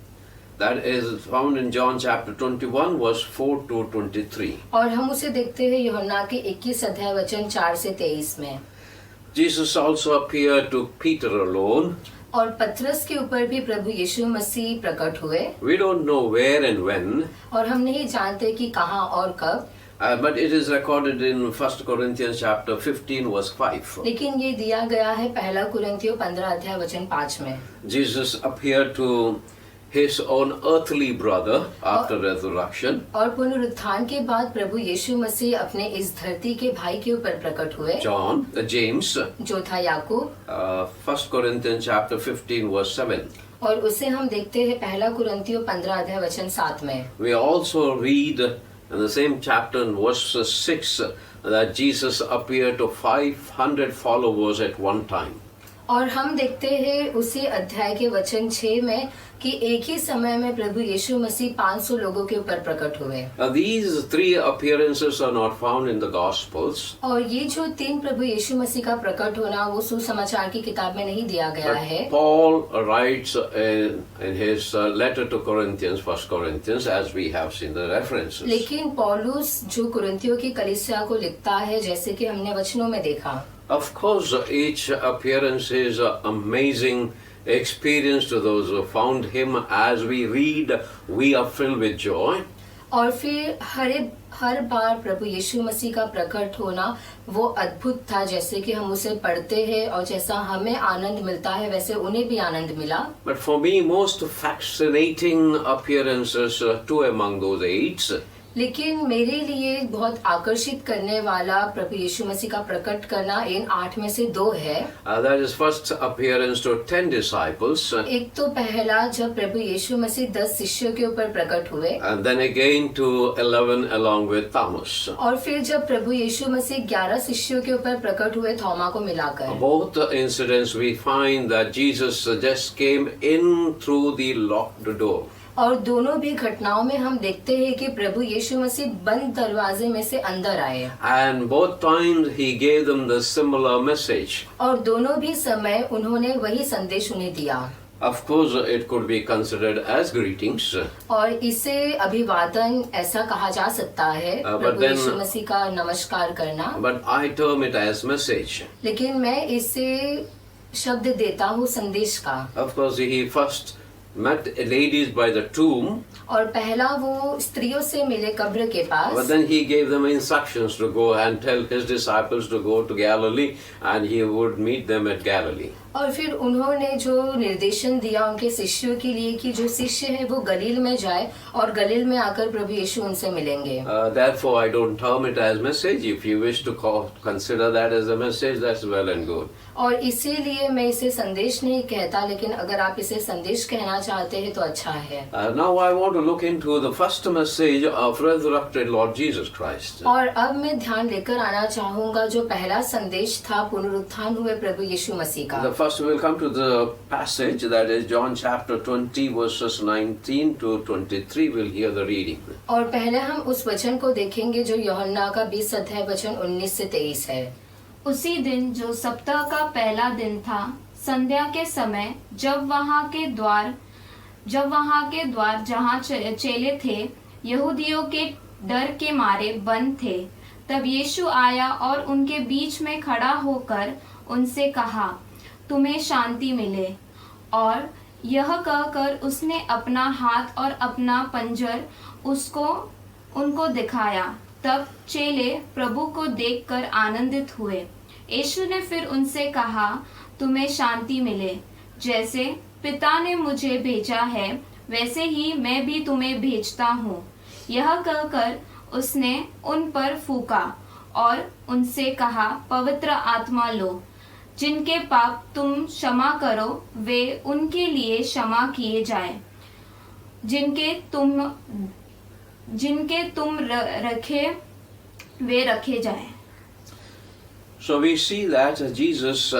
That is found in John chapter 21, verse 4 to 23. और हम उसे देखते हैं यूहन्ना के 21 अध्याय वचन 4 से 23 में। Jesus also appeared to Peter alone. और पतरस के ऊपर भी प्रभु यीशु मसीह प्रकट हुए, We don't know where and when, और हम नहीं जानते कि कहाँ और कब, but it is recorded in 1 Corinthians chapter 15, verse 5. लेकिन ये दिया गया है पहला कुरिन्थियों 15 अध्याय वचन 5 में। Jesus appeared to his own earthly brother after resurrection. और पुनरुत्थान के बाद प्रभु यीशु मसीह अपने इस धरती के भाई के ऊपर प्रकट हुए, James, जो था याकूब, 1 Corinthians chapter 15, verse 7. और उसे हम देखते हैं पहला कुरिन्थियों 15 अध्याय वचन 7 में। We also read in the same chapter in verse 6 that Jesus appeared to 500 followers at one time. और हम देखते हैं उसी अध्याय के वचन 6 में कि एक ही समय में प्रभु यीशु मसीह 500 लोगों के ऊपर प्रकट हुए। These 3 appearances are not found in the Gospels. और ये जो 3 प्रभु यीशु मसीह का प्रकट होना वो सुसमाचार की किताब में नहीं दिया गया है। Paul writes in his letter to Corinthians, 1 Corinthians, as we have seen the references. लेकिन पौलुस जो कुरिन्थियों की कलीसिया को लिखता है, जैसे कि हमने वचनों में देखा, Of course, each appearance is an amazing experience to those who found him. As we read, we are filled with joy. और फिर हर बार प्रभु यीशु मसीह का प्रकट होना वो अद्भुत था, जैसे कि हम उसे पढ़ते हैं और जैसा हमें आनंद मिलता है वैसे उन्हें भी आनंद मिला। But for me, most fascinating appearances, 2 among those 8. लेकिन मेरे लिए बहुत आकर्षित करने वाला प्रभु यीशु मसीह का प्रकट करना इन 8 में से 2 है। That is first appearance to 10 disciples. एक तो पहला जब प्रभु यीशु मसीह 10 शिष्यों के ऊपर प्रकट हुए, And then again to 11 along with Thomas. और फिर जब प्रभु यीशु मसीह 11 शिष्यों के ऊपर प्रकट हुए थोमा को मिलाकर। Both incidents we find that Jesus just came in through the locked door. और दोनों भी घटनाओं में हम देखते हैं कि प्रभु यीशु मसीह बंद दरवाजे में से अंदर आए, And both times he gave them the similar message. और दोनों भी समय उन्होंने वही संदेश उन्हें दिया। Of course, it could be considered as greetings. और इसे अभिवादन ऐसा कहा जा सकता है, but प्रभु then- यीशु मसीह का नमस्कार करना, But I term it as message. लेकिन मैं इसे शब्द देता हूँ संदेश का। Of course, he first met ladies by the tomb, और पहला वो स्त्रियों से मिले कब्र के but pass, then he gave them instructions to go and tell his disciples to go to Galilee, and he would meet them at Galilee. और फिर उन्होंने जो निर्देशन दिया उनके शिष्यों के लिए कि जो शिष्य है वो गलील में जाए और गलील में आकर प्रभु यीशु उनसे मिलेंगे। Therefore, I don't term it as message. If you wish to consider that as a message, that's well and good. और इसीलिए मैं इसे संदेश नहीं कहता, लेकिन अगर आप इसे संदेश कहना चाहते हैं तो अच्छा है। Now I want to look into the first message of resurrected Lord Jesus Christ. और अब मैं ध्यान लेकर आना चाहूंगा जो पहला संदेश था पुनरुत्थान हुए प्रभु यीशु मसीह का। The first we'll come to the passage, that is John chapter 20 verses 19 to 23. We'll hear the reading. और पहले हम उस वचन को देखेंगे जो यूहन्ना का 20 अध्याय वचन 19 से 23 है। उसी दिन जो सप्ताह का पहला दिन था, संध्या के समय, जब वहां के द्वार जहां चेले थे यहूदियों के डर के मारे बंद थे, तब यीशु आया और उनके बीच में खड़ा होकर उनसे कहा, तुम्हें शांति मिले। और यह कहकर उसने अपना हाथ और अपना पंजर उनको दिखाया। तब चेले प्रभु को देखकर आनंदित हुए। यीशु ने फिर उनसे कहा, तुम्हें शांति मिले। जैसे पिता ने मुझे भेजा है वैसे ही मैं भी तुम्हें भेजता हूँ। यह कहकर उसने उन पर फूंका और उनसे कहा, पवित्र आत्मा लो। जिनके पाप तुम क्षमा करो वे उनके लिए क्षमा किए जाए, जिनके तुम रखे वे रखे जाए। So we see that Jesus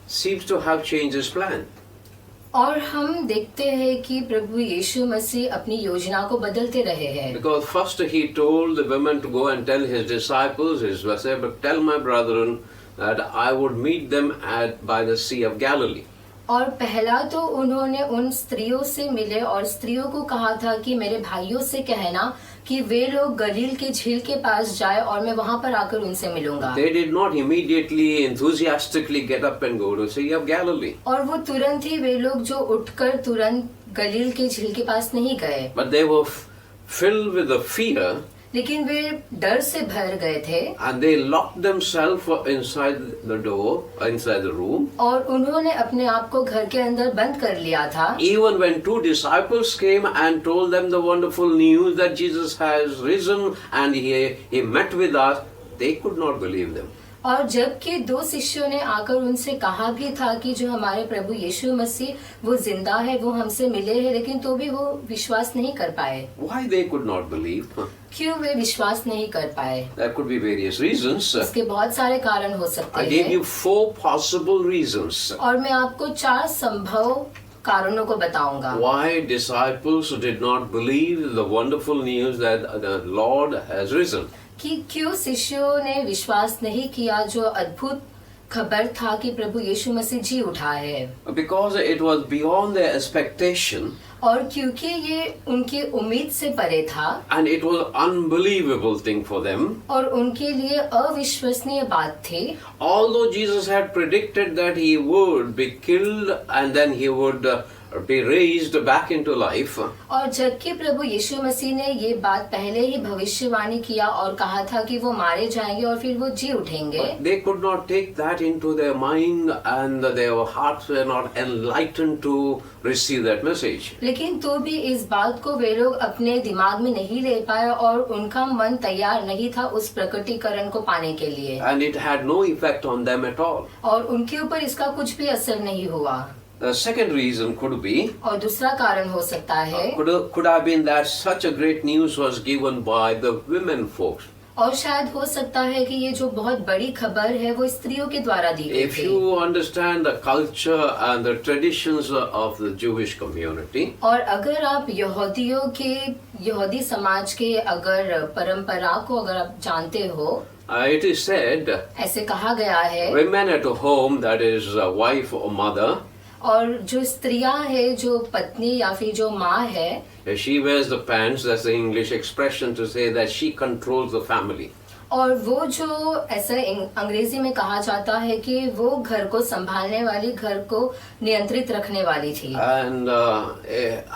seems to have changed his plan. और हम देखते हैं कि प्रभु यीशु मसीह अपनी योजना को बदलते रहे हैं। Because first he told the women to go and tell his disciples, his disciples, tell my brethren that I would meet them by the Sea of Galilee. और पहला तो उन्होंने उन स्त्रियों से मिले और स्त्रियों को कहा था कि मेरे भाइयों से कहना कि वे लोग गलील के झील के पास जाए और मैं वहां पर आकर उनसे मिलूंगा। They did not immediately, enthusiastically get up and go to Sea of Galilee. और वो तुरंत ही वे लोग जो उठकर तुरंत गलील के झील के पास नहीं गए, But they were filled with the fear लेकिन वे डर से भर गए थे and they locked themselves inside the door, inside the room. और उन्होंने अपने आप को घर के अंदर बंद कर लिया था। Even when two disciples came and told them the wonderful news that Jesus has risen and he met with us, they could not believe them. और जबकि दो शिष्यों ने आकर उनसे कहा भी था कि जो हमारे प्रभु यीशु मसीह वो जिंदा है, वो हमसे मिले हैं, लेकिन तो भी वो विश्वास नहीं कर पाए। Why they could not believe? क्यों वे विश्वास नहीं कर पाए? There could be various reasons. इसके बहुत सारे कारण हो सकते I gave हैं you 4 possible reasons और मैं आपको 4 संभव कारणों को बताऊंगा why disciples did not believe the wonderful news that the Lord has risen. कि क्यों शिष्यों ने विश्वास नहीं किया जो अद्भुत खबर था कि प्रभु यीशु मसीह जी उठा है। Because it was beyond their expectation और क्योंकि ये उनकी उम्मीद से परे था and it was unbelievable thing for them. और उनके लिए अविश्वसनीय बात थी। Although Jesus had predicted that he would be killed and then he would be raised back into life. और जबकि प्रभु यीशु मसीह ने ये बात पहले ही भविष्यवाणी किया और कहा था कि वो मारे जाएंगे और फिर वो जी उठेंगे, They could not take that into their mind and their hearts were not enlightened to receive that message. लेकिन तो भी इस बात को वे लोग अपने दिमाग में नहीं ले पाए और उनका मन तैयार नहीं था उस प्रकटीकरण को पाने के लिए And it had no effect on them at all. और उनके ऊपर इसका कुछ भी असर नहीं हुआ। The second reason could be, और दूसरा कारण हो सकता है could have been that such a great news was given by the women folks. और शायद हो सकता है कि ये जो बहुत बड़ी खबर है वो स्त्रियों के द्वारा दी गई If थी। you understand the culture and the traditions of the Jewish community, और अगर आप यहूदी समाज के अगर परंपरा को अगर आप जानते हो, it is said, ऐसे कहा गया है women at home, that is a wife or mother, और जो स्त्रियां है, जो पत्नी या फिर जो माँ है, she wears the pants, that's the English expression to say that she controls the family. और वो जो ऐसा अंग्रेजी में कहा जाता है कि वो घर को संभालने वाली, घर को नियंत्रित रखने वाली थी। And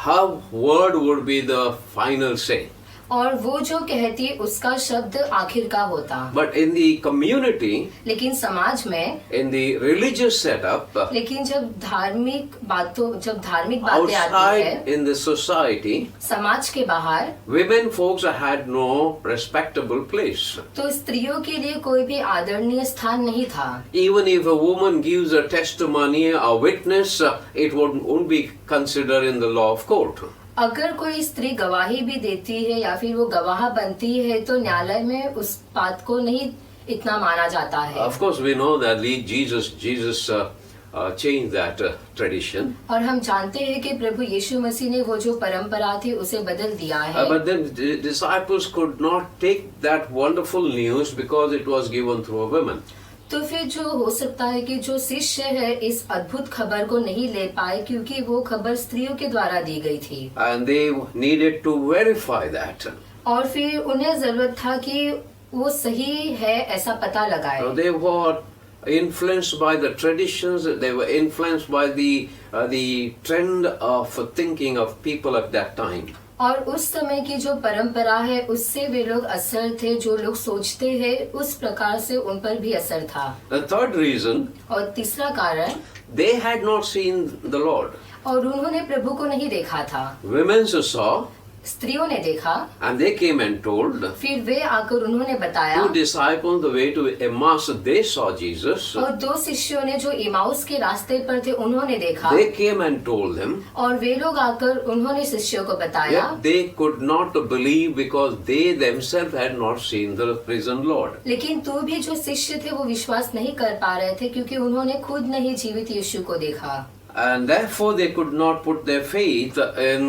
her word would be the final say. और वो जो कहती उसका शब्द आखिर का होता। But in the community, लेकिन समाज में, in the religious setup, लेकिन जब धार्मिक बातें आती outside है, in the society, समाज के बाहर, women folks had no respectable place. तो स्त्रियों के लिए कोई भी आदरणीय स्थान नहीं था। Even if a woman gives a testimony, a witness, it won't be considered in the law of court. अगर कोई स्त्री गवाही भी देती है या फिर वो गवाह बनती है तो न्यायालय में उस बात को नहीं इतना माना जाता है। Of course, we know that Jesus changed that tradition. और हम जानते हैं कि प्रभु यीशु मसीह ने वो जो परंपरा थी उसे बदल दिया है। But then the disciples could not take that wonderful news because it was given through a woman. तो फिर जो हो सकता है कि जो शिष्य है इस अद्भुत खबर को नहीं ले पाए क्योंकि वो खबर स्त्रियों के द्वारा दी गई थी। And they needed to verify that. और फिर उन्हें जरूरत था कि वो सही है ऐसा पता लगाए। So they were influenced by the traditions. They were influenced by the trend of thinking of people at that time. और उस समय की जो परंपरा है उससे वे लोग असर थे, जो लोग सोचते हैं उस प्रकार से उन पर भी असर था। The third reason, और तीसरा कारण, they had not seen the Lord. और उन्होंने प्रभु को नहीं देखा था। Women saw, स्त्रियों ने देखा, and they came and told फिर वे आकर उन्होंने बताया। 2 disciples the way to Emmaus, they saw Jesus. और 2 शिष्यों ने जो इमाउस के रास्ते पर थे उन्होंने देखा, They came and told them, और वे लोग आकर उन्होंने शिष्यों को बताया। yet they could not believe because they themselves had not seen the risen Lord. लेकिन तो भी जो शिष्य थे वो विश्वास नहीं कर पा रहे थे क्योंकि उन्होंने खुद नहीं जीवित यीशु को देखा। And therefore they could not put their faith in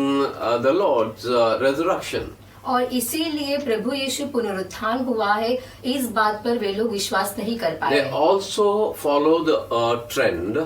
the Lord's resurrection. और इसीलिए प्रभु यीशु पुनरुत्थान हुआ है, इस बात पर वे लोग विश्वास नहीं कर They पाए। also followed a trend,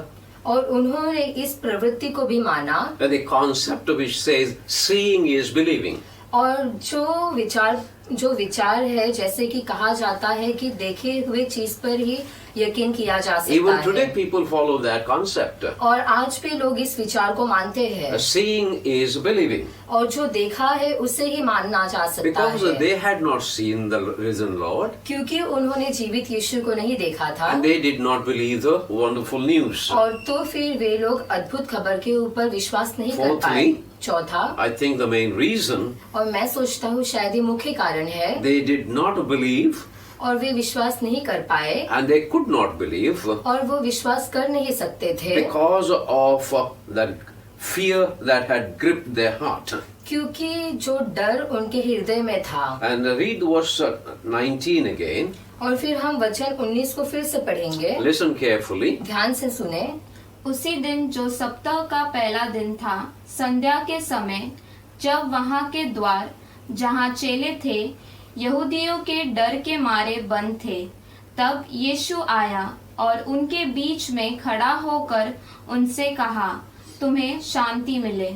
और उन्होंने इस प्रवृत्ति को भी माना, the concept which says seeing is believing. और जो विचार है जैसे कि कहा जाता है कि देखे हुए चीज पर ही यकीन किया जा सकता Even today है। people follow that concept. और आज भी लोग इस विचार को मानते हैं, Seeing is believing. और जो देखा है उसे ही मानना जा सकता Because है, they had not seen the risen Lord क्योंकि उन्होंने जीवित यीशु को नहीं देखा था। and they did not believe the wonderful news. और तो फिर वे लोग अद्भुत खबर के ऊपर विश्वास नहीं कर Fourthly, पाए। चौथा, I think the main reason और मैं सोचता हूँ शायद ये मुख्य कारण है, they did not believe और वे विश्वास नहीं कर पाए, and they could not believe और वो विश्वास कर नहीं सकते थे because of that fear that had gripped their heart. क्योंकि जो डर उनके हृदय में था। And read verse 19 again. और फिर हम वचन 19 को फिर से पढ़ेंगे, Listen carefully. ध्यान से सुने। उसी दिन जो सप्ताह का पहला दिन था, संध्या के समय, जब वहां के द्वार जहां चेले थे यहूदियों के डर के मारे बंद थे, तब यीशु आया और उनके बीच में खड़ा होकर उनसे कहा, तुम्हें शांति मिले।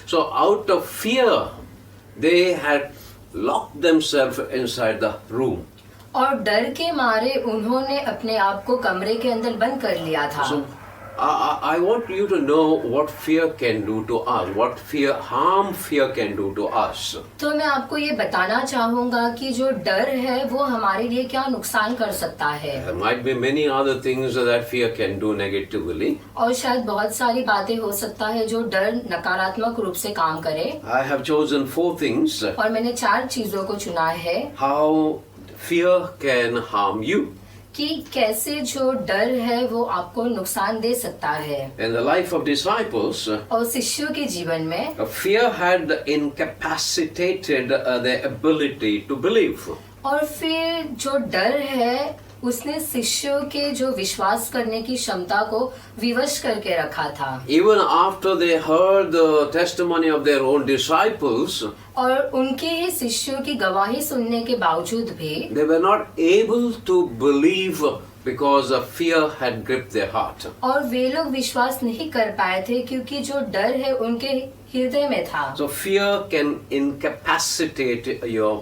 So out of fear, they had locked themselves inside the room. और डर के मारे उन्होंने अपने आप को कमरे के अंदर बंद कर लिया था। So I want you to know what fear can do to us, what harm fear can do to us. तो मैं आपको ये बताना चाहूंगा कि जो डर है वो हमारे लिए क्या नुकसान कर सकता है। There might be many other things that fear can do negatively. और शायद बहुत सारी बातें हो सकता है जो डर नकारात्मक रूप से काम करे। I have chosen 4 things और मैंने 4 चीजों को चुना है how fear can harm you. कि कैसे जो डर है वो आपको नुकसान दे सकता है। In the life of disciples, और शिष्यों के जीवन में fear had incapacitated their ability to believe. और फिर जो डर है उसने शिष्यों के जो विश्वास करने की क्षमता को विवश करके रखा था। Even after they heard the testimony of their own disciples, और उनके ही शिष्यों की गवाही सुनने के बावजूद भी they were not able to believe because fear had gripped their heart. और वे लोग विश्वास नहीं कर पाए थे क्योंकि जो डर है उनके हृदय में था। So fear can incapacitate your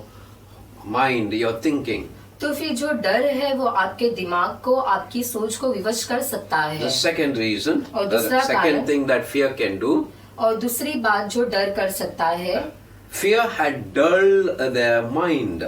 mind, your thinking. तो फिर जो डर है वो आपके दिमाग को, आपकी सोच को विवश कर सकता है। The second reason, और the दूसरा second कारण, thing that fear can do, और दूसरी बात जो डर कर सकता है, fear had dulled their mind.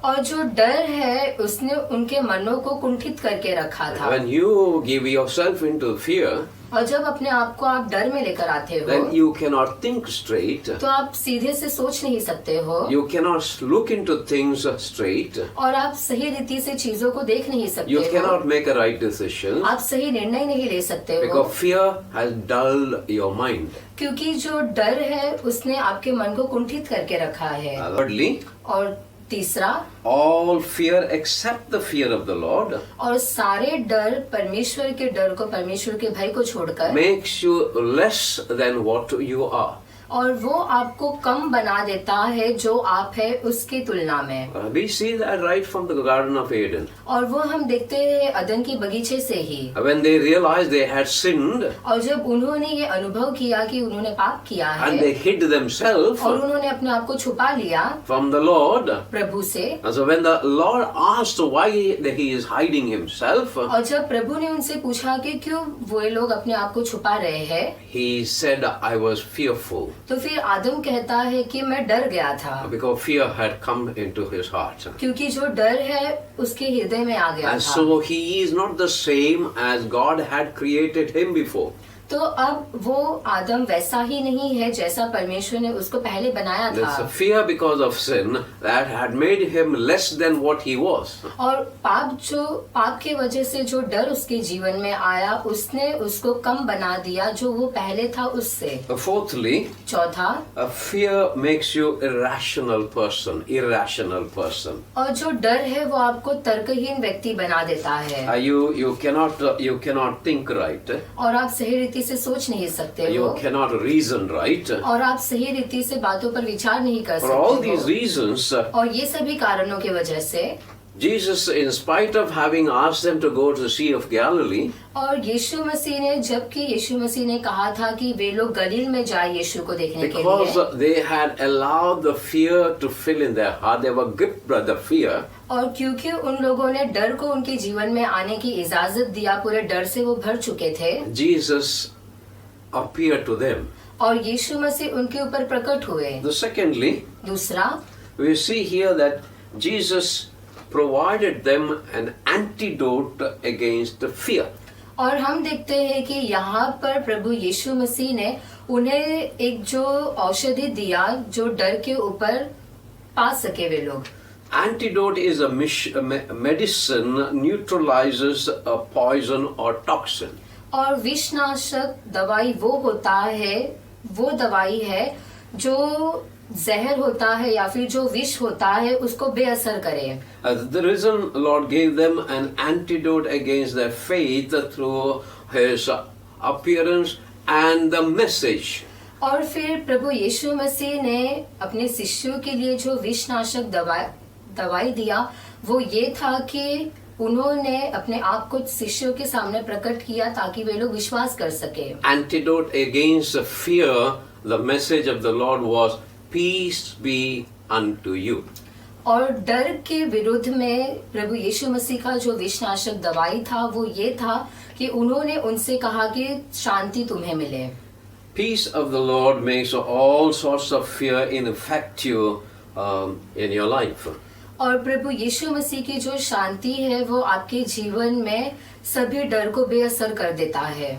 और जो डर है उसने उनके मनों को कुंठित करके रखा था। When you give yourself into fear, और जब अपने आप को आप डर में लेकर आते हो then you cannot think straight. तो आप सीधे से सोच नहीं सकते हो, You cannot look into things straight. और आप सही रीति से चीजों को देख नहीं सकते You हो, cannot make a right decision आप सही निर्णय नहीं ले सकते हो, because fear has dulled your mind. क्योंकि जो डर है उसने आपके मन को कुंठित करके रखा है। Thirdly, और तीसरा, all fear except the fear of the Lord और सारे डर परमेश्वर के डर को, परमेश्वर के भय को छोड़कर makes you less than what you are. और वो आपको कम बना देता है जो आप है उसकी तुलना में। We see that right from the Garden of Eden. और वो हम देखते हैं अदन की बगीचे से ही। When they realized they had sinned और जब उन्होंने ये अनुभव किया कि उन्होंने पाप किया है and they hid themselves और उन्होंने अपने आप को छुपा लिया from the Lord, प्रभु से, and so when the Lord asked why he is hiding himself, और जब प्रभु ने उनसे पूछा कि क्यों वो लोग अपने आप को छुपा रहे हैं, he said, I was fearful. तो फिर आदम कहता है कि मैं डर गया था, because fear had come into his heart. क्योंकि जो डर है उसके हृदय में आ गया And था। so he is not the same as God had created him before. तो अब वो आदम वैसा ही नहीं है जैसा परमेश्वर ने उसको पहले बनाया There's a था। fear because of sin that had made him less than what he was. और पाप के वजह से जो डर उसके जीवन में आया, उसने उसको कम बना दिया जो वो पहले था उससे। Fourthly, चौथा, a fear makes you irrational person. और जो डर है वो आपको तर्कहीन व्यक्ति बना देता है, You cannot think right. और आप सही रीति से सोच नहीं सकते You हो, cannot reason right. और आप सही रीति से बातों पर विचार नहीं कर For all सकते these हो। reasons, और ये सभी कारणों की वजह से Jesus, in spite of having asked them to go to the Sea of Galilee, और यीशु मसीह ने, जबकि यीशु मसीह ने कहा था कि वे लोग गलील में जाए यीशु को देखने के because लिए, they had allowed the fear to fill in their heart, they were gripped by the fear. और क्योंकि उन लोगों ने डर को उनके जीवन में आने की इजाजत दिया, पूरे डर से वो भर चुके थे, Jesus appeared to them. और यीशु मसीह उनके ऊपर प्रकट हुए। Secondly, दूसरा, we see here that Jesus provided them an antidote against the fear. और हम देखते हैं कि यहाँ पर प्रभु यीशु मसीह ने उन्हें एक जो औषधि दिया जो डर के ऊपर पा सके वे लोग। Antidote is a medicine neutralizes a poison or toxin. और विषनाशक दवाई वो दवाई है जो जहर होता है या फिर जो विष होता है उसको बेअसर करे। The reason Lord gave them an antidote against their faith through His appearance and the message. और फिर प्रभु यीशु मसीह ने अपने शिष्यों के लिए जो विषनाशक दवाई दिया वो ये था कि उन्होंने अपने आप को शिष्यों के सामने प्रकट किया ताकि वे लोग विश्वास कर सके। Antidote against fear, the message of the Lord was, peace be unto you. और डर के विरुद्ध में प्रभु यीशु मसीह का जो विषनाशक दवाई था वो ये था कि उन्होंने उनसे कहा कि शांति तुम्हें मिले। Peace of the Lord makes all sorts of fear ineffective in your life. और प्रभु यीशु मसीह की जो शांति है वो आपके जीवन में सभी डर को बेअसर कर देता है।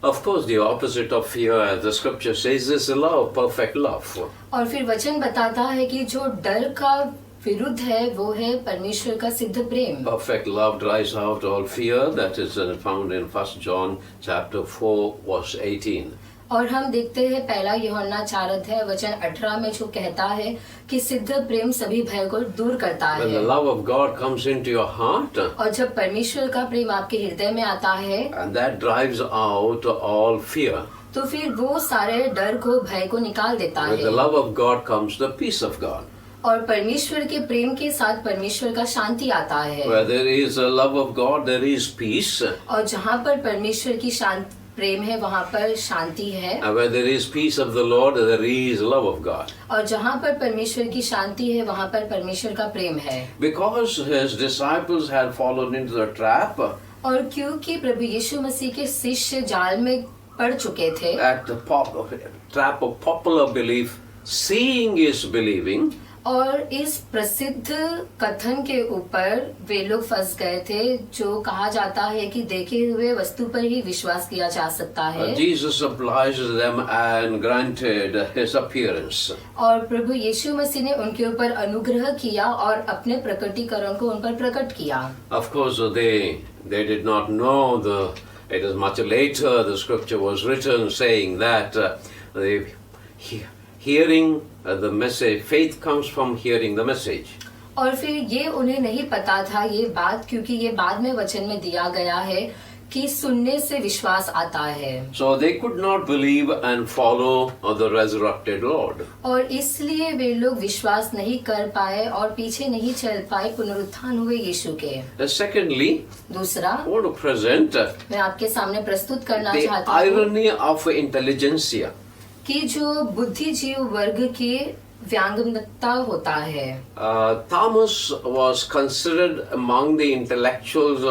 Of course, the opposite of fear, as the scripture says, is love, perfect love. और फिर वचन बताता है कि जो डर का विरुद्ध है वो है परमेश्वर का सिद्ध प्रेम। Perfect love drives out all fear. That is found in 1 John chapter 4, verse 18. और हम देखते हैं पहला यूहन्ना 4 अध्याय वचन 18 में जो कहता है कि सिद्ध प्रेम सभी भय को दूर करता When the है। love of God comes into your heart, और जब परमेश्वर का प्रेम आपके हृदय में आता है and that drives out all fear. तो फिर वो सारे डर को, भय को निकाल देता With the है। love of God comes the peace of God. और परमेश्वर के प्रेम के साथ परमेश्वर का शांति आता है। Where there is a love of God, there is peace. और जहाँ पर परमेश्वर की प्रेम है वहाँ पर शांति है। And where there is peace of the Lord, there is love of God. और जहाँ पर परमेश्वर की शांति है वहाँ पर परमेश्वर का प्रेम है। Because his disciples had fallen into the trap, और क्योंकि प्रभु यीशु मसीह के शिष्य जाल में पड़ चुके थे, at the trap of popular belief, seeing is believing, और इस प्रसिद्ध कथन के ऊपर वे लोग फंस गए थे जो कहा जाता है कि देखे हुए वस्तु पर ही विश्वास किया जा सकता है। Jesus obliged them and granted his appearance. और प्रभु यीशु मसीह ने उनके ऊपर अनुग्रह किया और अपने प्रकटीकरण को उन पर प्रकट किया। Of course, they did not know it is much later the scripture was written saying that hearing the message, faith comes from hearing the message. और फिर ये उन्हें नहीं पता था ये बात, क्योंकि ये बाद में वचन में दिया गया है कि सुनने से विश्वास आता है। So they could not believe and follow the resurrected Lord. और इसलिए वे लोग विश्वास नहीं कर पाए और पीछे नहीं चल पाए पुनरुत्थान हुए यीशु के। Secondly, दूसरा, I want to present मैं आपके सामने प्रस्तुत करना the चाहता हूँ irony of intelligentsia. कि जो बुद्धिजीव वर्ग की व्यंग्यात्मकता होता है। Thomas was considered among the intellectuals,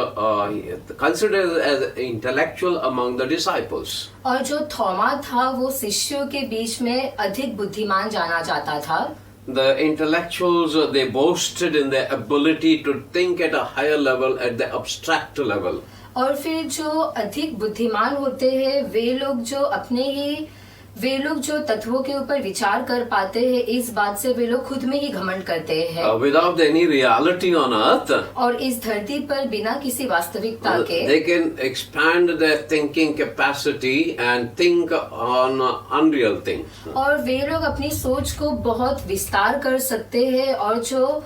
considered as intellectual among the disciples. और जो थोमा था वो शिष्यों के बीच में अधिक बुद्धिमान जाना जाता था। The intellectuals, they boasted in their ability to think at a higher level, at the abstract level. और फिर जो अधिक बुद्धिमान होते हैं वे लोग जो तत्वों के ऊपर विचार कर पाते हैं, इस बात से वे लोग खुद में ही घमंड करते हैं। Without any reality on earth, और इस धरती पर बिना किसी वास्तविकता के they can expand their thinking capacity and think on unreal things. और वे लोग अपनी सोच को बहुत विस्तार कर सकते हैं और जो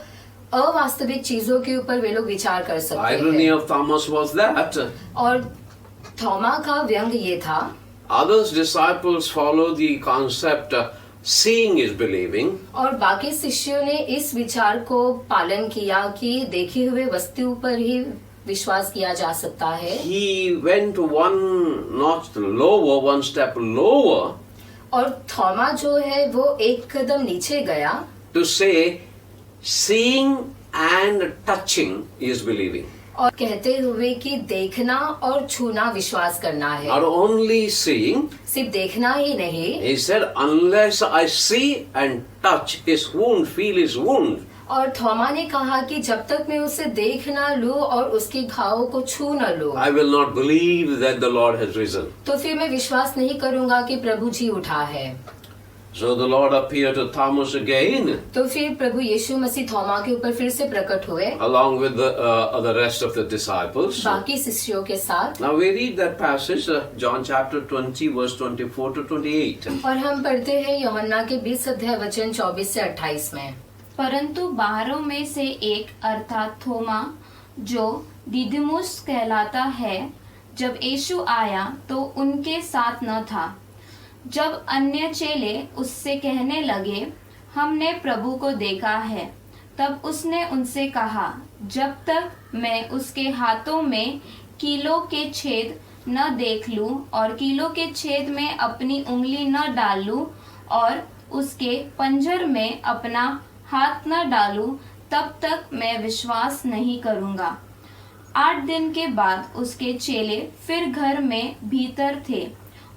अवास्तविक चीजों के ऊपर वे लोग विचार कर सकते Irony हैं। of Thomas was that और थोमा का व्यंग ये था। others disciples follow the concept seeing is believing. और बाकी शिष्यों ने इस विचार को पालन किया कि देखी हुए वस्तु पर ही विश्वास किया जा सकता है। He went one notch lower, one step lower, और थोमा जो है वो एक कदम नीचे गया to say seeing and touching is believing. और कहते हुए कि देखना और छूना विश्वास करना है। Not only seeing, सिर्फ देखना ही नहीं, he said, unless I see and touch his wound, feel his wound, और थोमा ने कहा कि जब तक मैं उसे देख ना लूं और उसके घावों को छू न लूं, I will not believe that the Lord has risen. तो फिर मैं विश्वास नहीं करूंगा कि प्रभु जी उठा है। So the Lord appeared to Thomas again, तो फिर प्रभु यीशु मसीह थोमा के ऊपर फिर से प्रकट हुए along with the rest of the disciples. बाकी शिष्यों के साथ। Now we read that passage, John chapter 20, verse 24 to 28. और हम पढ़ते हैं यूहन्ना के 20 अध्याय वचन 24 से 28 में। परंतु बारहों में से एक अर्थात थोमा जो दिदुमुस कहलाता है, जब यीशु आया तो उनके साथ न था। जब अन्य चेले उससे कहने लगे, हमने प्रभु को देखा है, तब उसने उनसे कहा, जब तक मैं उसके हाथों में कीलों के छेद न देख लूं और कीलों के छेद में अपनी उंगली न डाल लूं और उसके पंजर में अपना हाथ न डालूं, तब तक मैं विश्वास नहीं करूंगा। 8 दिन के बाद उसके चेले फिर घर में भीतर थे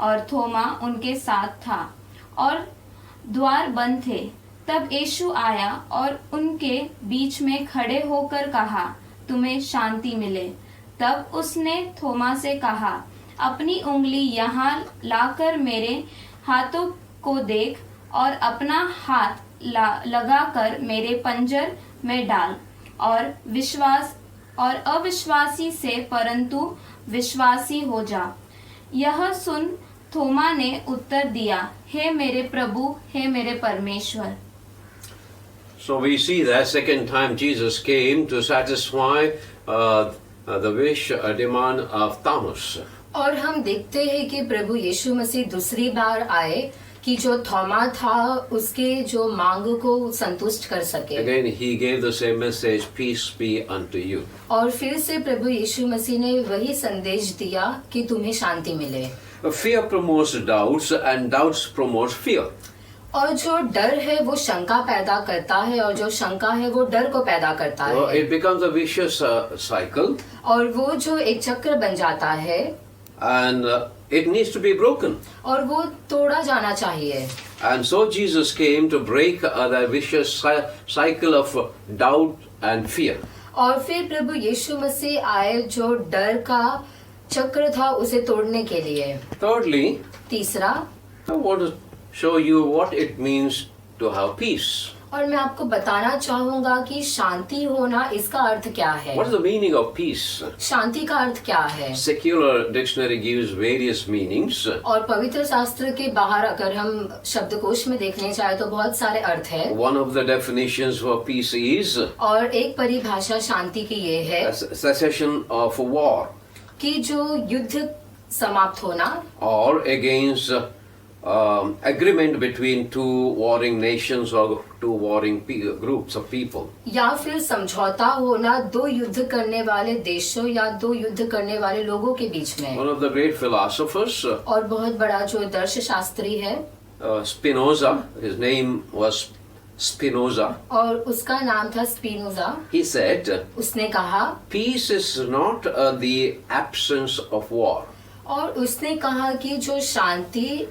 और थोमा उनके साथ था और द्वार बंद थे। तब यीशु आया और उनके बीच में खड़े होकर कहा, तुम्हें शांति मिले। तब उसने थोमा से कहा, अपनी उंगली यहाँ लाकर मेरे हाथों को देख और अपना हाथ लगाकर मेरे पंजर में डाल और अविश्वासी से परंतु विश्वासी हो जा। यह सुन थोमा ने उत्तर दिया, हे मेरे प्रभु, हे मेरे परमेश्वर। So we see that second time Jesus came to satisfy the wish, demand of Thomas. और हम देखते हैं कि प्रभु यीशु मसीह दूसरी बार आए कि जो थोमा था उसके जो मांग को संतुष्ट कर सके। Again he gave the same message, peace be unto you. और फिर से प्रभु यीशु मसीह ने वही संदेश दिया कि तुम्हें शांति मिले। Fear promotes doubts and doubts promotes fear. और जो डर है वो शंका पैदा करता है और जो शंका है वो डर को पैदा करता So है it becomes a vicious cycle, और वो जो एक चक्र बन जाता है and it needs to be broken. और वो तोड़ा जाना चाहिए। And so Jesus came to break that vicious cycle of doubt and fear. और फिर प्रभु यीशु मसीह आए जो डर का चक्र था उसे तोड़ने के लिए। Thirdly, तीसरा, I want to show you what it means to have peace. और मैं आपको बताना चाहूंगा कि शांति होना इसका अर्थ क्या है। What is the meaning of peace? शांति का अर्थ क्या है? Secular dictionary gives various meanings. और पवित्र शास्त्र के बाहर अगर हम शब्दकोश में देखने जाए तो बहुत सारे अर्थ है। One of the definitions for peace is और एक परिभाषा शांति की ये है cessation of war कि जो युद्ध समाप्त होना or against agreement between two warring nations or two warring groups of people. या फिर समझौता होना दो युद्ध करने वाले देशों या दो युद्ध करने वाले लोगों के बीच में। One of the great philosophers, और बहुत बड़ा जो दर्श शास्त्री है Spinoza, his name was Spinoza. और उसका नाम था स्पिनोजा। He said, उसने कहा, peace is not the absence of war. और उसने कहा कि जो शांति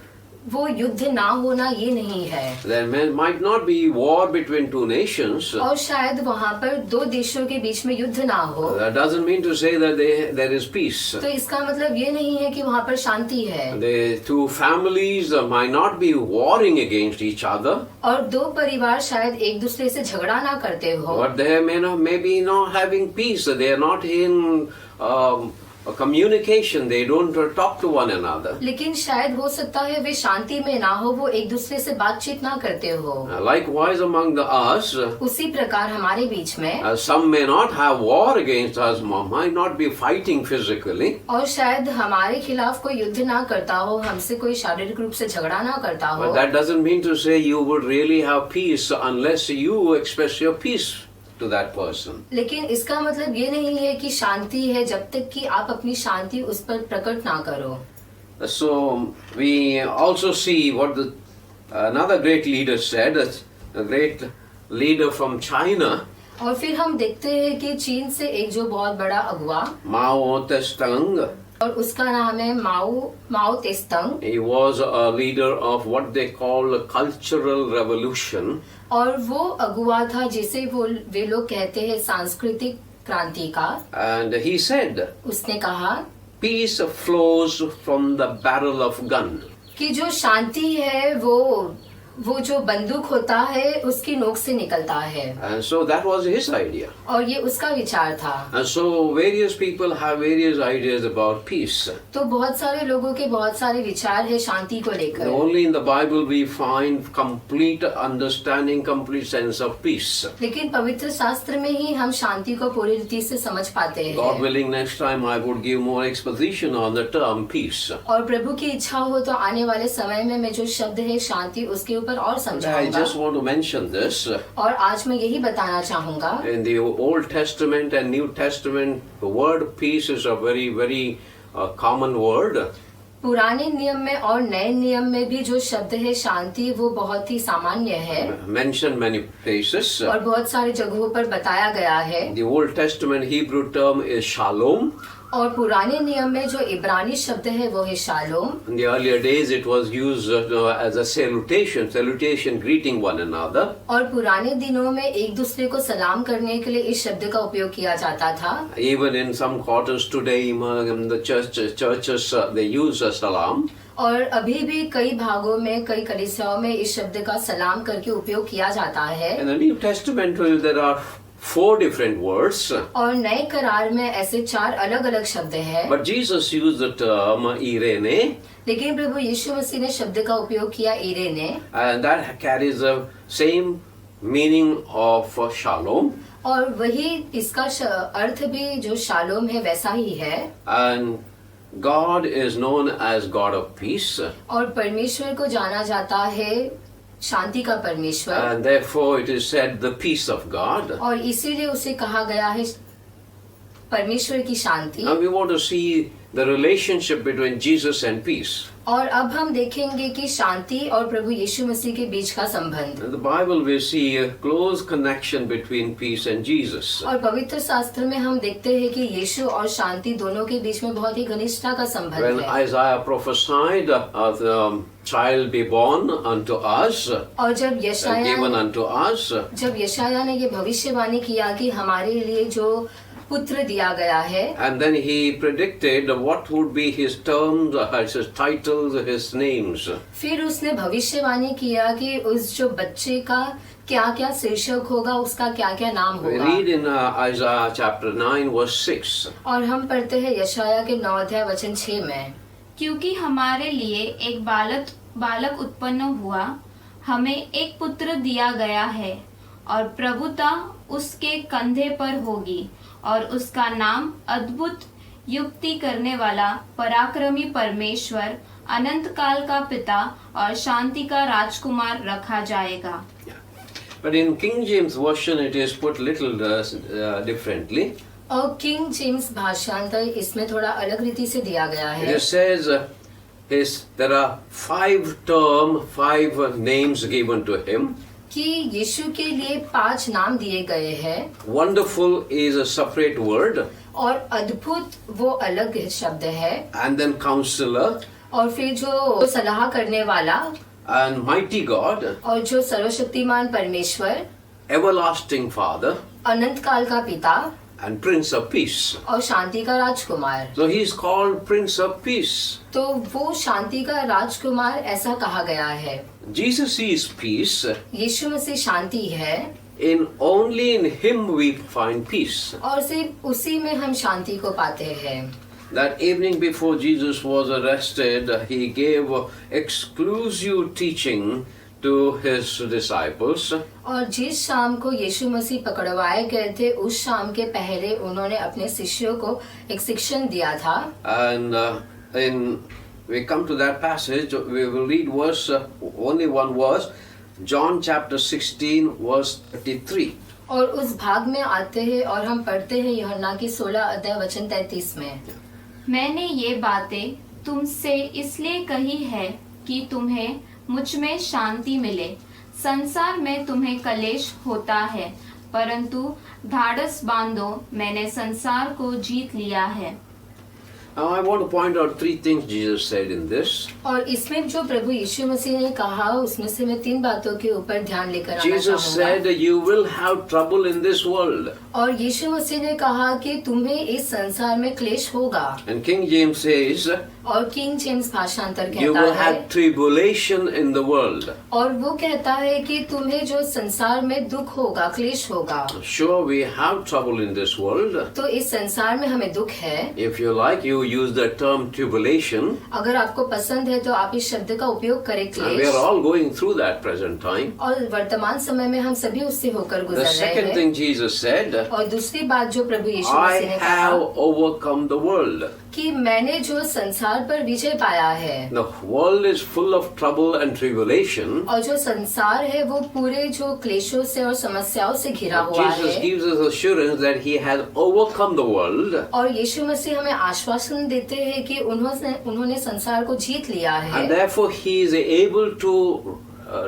वो युद्ध ना होना ये नहीं है। There might not be war between two nations. और शायद वहाँ पर दो देशों के बीच में युद्ध ना हो। That doesn't mean to say that there is peace. तो इसका मतलब ये नहीं है कि वहाँ पर शांति है। The two families might not be warring against each other. और दो परिवार शायद एक दूसरे से झगड़ा ना करते हो। But they may be not having peace. They are not in a communication. They don't talk to one another. लेकिन शायद हो सकता है वे शांति में ना हो, वो एक दूसरे से बातचीत ना करते हो। Likewise among us, उसी प्रकार हमारे बीच में some may not have war against us, might not be fighting physically. और शायद हमारे खिलाफ कोई युद्ध ना करता हो, हमसे कोई शारीरिक रूप से झगड़ा ना करता हो। But that doesn't mean to say you would really have peace unless you express your peace to that person. लेकिन इसका मतलब ये नहीं है कि शांति है जब तक कि आप अपनी शांति उस पर प्रकट ना करो। So we also see what another great leader said, a great leader from China, और फिर हम देखते हैं कि चीन से एक जो बहुत बड़ा अगुआ, Mao Zedong. और उसका नाम है माओ तेस्तंग। He was a leader of what they call a cultural revolution. और वो अगुआ था जिसे वे लोग कहते हैं सांस्कृतिक क्रांति का। And he said, उसने कहा peace flows from the barrel of gun. कि जो शांति है वो जो बंदूक होता है उसकी नोक से निकलता है। And so that was his idea. और ये उसका विचार था। And so various people have various ideas about peace. तो बहुत सारे लोगों के बहुत सारे विचार है शांति को लेकर। Only in the Bible we find complete understanding, complete sense of peace. लेकिन पवित्र शास्त्र में ही हम शांति को पूरी रीति से समझ पाते हैं। God willing, next time I would give more exposition on the term peace. और प्रभु की इच्छा हो तो आने वाले समय में मैं जो शब्द है शांति उसके ऊपर और I समझाऊंगा। just want to mention this. और आज मैं यही बताना चाहूँगा। In the Old Testament and New Testament, the word peace is a very, very common word. पुराने नियम में और नए नियम में भी जो शब्द है शांति वो बहुत ही सामान्य है Mentioned many places. और बहुत सारी जगहों पर बताया गया है। The Old Testament Hebrew term is shalom. और पुराने नियम में जो इब्रानी शब्द है वो है shalom. In the earlier days, it was used as a salutation, greeting one another. और पुराने दिनों में एक दूसरे को सलाम करने के लिए इस शब्द का उपयोग किया जाता था। Even in some quarters today, in the churches, they use salam. और अभी भी कई भागों में कई कलीसियाओं में इस शब्द का सलाम करके उपयोग किया जाता है। In the New Testament, there are 4 different words. और नए करार में ऐसे 4 अलग अलग शब्द हैं। But Jesus used the term irene, लेकिन प्रभु यीशु मसीह ने शब्द का उपयोग किया इरेने, and that carries the same meaning of shalom. और वही इसका अर्थ भी जो शालोम है वैसा ही है। And God is known as God of peace. और परमेश्वर को जाना जाता है शांति का परमेश्वर। And therefore it is said the peace of God. और इसीलिए उसे कहा गया है परमेश्वर की शांति। Now we want to see the relationship between Jesus and peace. और अब हम देखेंगे कि शांति और प्रभु यीशु मसीह के बीच का संबंध। In the Bible we see a close connection between peace and Jesus. और पवित्र शास्त्र में हम देखते हैं कि यीशु और शांति दोनों के बीच में बहुत ही घनिष्ठता का संबंध When है। Isaiah prophesied of the child be born unto us, और जब given unto us, जब यशाया ने ये भविष्यवाणी किया कि हमारे लिए जो पुत्र दिया गया है, and then he predicted what would be his terms, his titles, his names. फिर उसने भविष्यवाणी किया कि उस जो बच्चे का क्या क्या शीर्षक होगा, उसका क्या क्या नाम We होगा। read in Isaiah chapter 9 verse 6. और हम पढ़ते हैं यशाया के 9 अध्याय वचन 6 में, क्योंकि हमारे लिए एक बालक उत्पन्न हुआ, हमें एक पुत्र दिया गया है और प्रभुता उसके कंधे पर होगी और उसका नाम अद्भुत युक्ति करने वाला, पराक्रमी परमेश्वर, अनंत काल का पिता और शांति का राजकुमार रखा जाएगा। But in King James version it is put little differently. और किंग जेम्स भाषांतर इसमें थोड़ा अलग रीति से दिया गया है। It says there are 5 names given to him. कि यीशु के लिए 5 नाम दिए गए हैं Wonderful is a separate word, और अद्भुत वो अलग शब्द है, and then Counselor, और फिर जो सलाह करने वाला, and Mighty God, और जो सर्वशक्तिमान परमेश्वर, Everlasting Father, अनंत काल का पिता and Prince of Peace. और शांति का राजकुमार। So he is called Prince of Peace. तो वो शांति का राजकुमार ऐसा कहा गया है। Jesus is peace. यीशु मसीह शांति है Only in him we find peace. और सिर्फ उसी में हम शांति को पाते हैं। That evening before Jesus was arrested, he gave exclusive teaching to his disciples. और जिस शाम को यीशु मसीह पकड़वाए गए थे, उस शाम के पहले उन्होंने अपने शिष्यों को एक शिक्षण दिया था। And we come to that passage, we will read only one verse, John chapter 16 verse 33. और उस भाग में आते हैं और हम पढ़ते हैं यूहन्ना की 16 अध्याय वचन 33 में। मैंने ये बातें तुमसे इसलिए कही है कि तुम्हें मुझ में शांति मिले। संसार में तुम्हें कलेश होता है, परंतु ढाढ़स बांधो, मैंने संसार को जीत लिया है। Now I want to point out 3 things Jesus said in this. और इसमें जो प्रभु यीशु मसीह ने कहा, उसमें से मैं 3 बातों के ऊपर ध्यान लेकर आना Jesus चाहूंगा। said you will have trouble in this world. और यीशु मसीह ने कहा कि तुम्हें इस संसार में क्लेश होगा। And King James says और किंग जेम्स भाषांतर you कहता will है, have tribulation in the world. और वो कहता है कि तुम्हें जो संसार में दुख होगा, क्लेश होगा। Sure, we have trouble in this world. तो इस संसार में हमें दुख है। If you like, you use the term tribulation. अगर आपको पसंद है तो आप इस शब्द का उपयोग करें, And we क्लेश। are all going through that present time. और वर्तमान समय में हम सभी उससे होकर The गुजर रहे second हैं। thing Jesus said, और दूसरी बात जो प्रभु यीशु I मसीह ने कहा have overcome the world. कि मैंने जो संसार पर विजय पाया है। The world is full of trouble and tribulation. और जो संसार है वो पूरे जो क्लेशों से और समस्याओं से घिरा But हुआ Jesus है। gives us assurance that he has overcome the world. और यीशु मसीह हमें आश्वासन देते हैं कि उन्होंने संसार को जीत लिया है। And therefore he is able to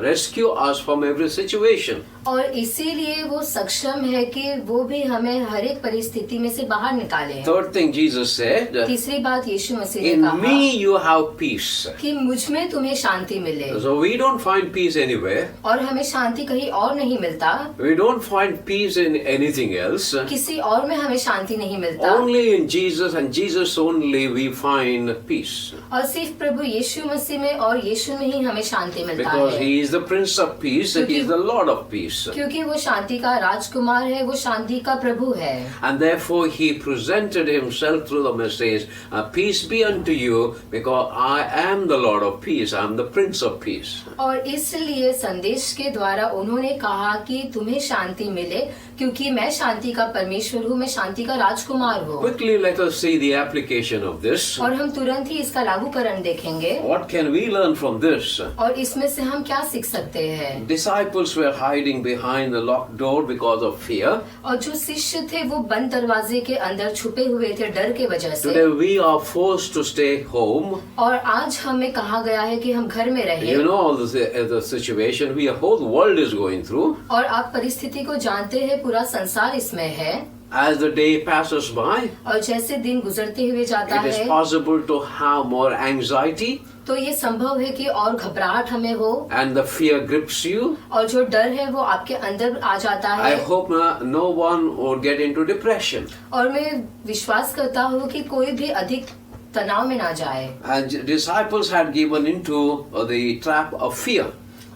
rescue us from every situation. और इसीलिए वो सक्षम है कि वो भी हमें हर एक परिस्थिति में से बाहर निकाले। Third thing Jesus said, तीसरी बात यीशु मसीह ने in कहा me you have peace. कि मुझ में तुम्हें शांति मिले। So we don't find peace anywhere. और हमें शांति कहीं और नहीं मिलता, We don't find peace in anything else. किसी और में हमें शांति नहीं मिलता। Only in Jesus and Jesus only we find peace. और सिर्फ प्रभु यीशु मसीह में और यीशु में ही हमें शांति मिलता Because है। he is the Prince of Peace, he is the Lord of Peace. क्योंकि वो शांति का राजकुमार है, वो शांति का प्रभु है। And therefore he presented himself through the message, peace be unto you, because I am the Lord of peace, I am the Prince of Peace. और इसलिए संदेश के द्वारा उन्होंने कहा कि तुम्हें शांति मिले, क्योंकि मैं शांति का परमेश्वर हूँ, मैं शांति का राजकुमार हूँ। Quickly let us see the application of this. और हम तुरंत ही इसका लागूकरण देखेंगे। What can we learn from this? और इसमें से हम क्या सीख सकते हैं? Disciples were hiding behind the locked door because of fear. और जो शिष्य थे वो बंद दरवाजे के अंदर छुपे हुए थे डर के वजह से। Today we are forced to stay home. और आज हमें कहा गया है कि हम घर में रहें। You know all the situation the whole world is going through. और आप परिस्थिति को जानते हैं, पूरा संसार इसमें है। As the day passes by, और जैसे दिन गुजरते हुए जाता it is है, possible to have more anxiety, तो ये संभव है कि और घबराहट हमें हो, and the fear grips you. और जो डर है वो आपके अंदर आ जाता I है। hope no one would get into depression. और मैं विश्वास करता हूँ कि कोई भी अधिक तनाव में ना जाए। And disciples had given into the trap of fear.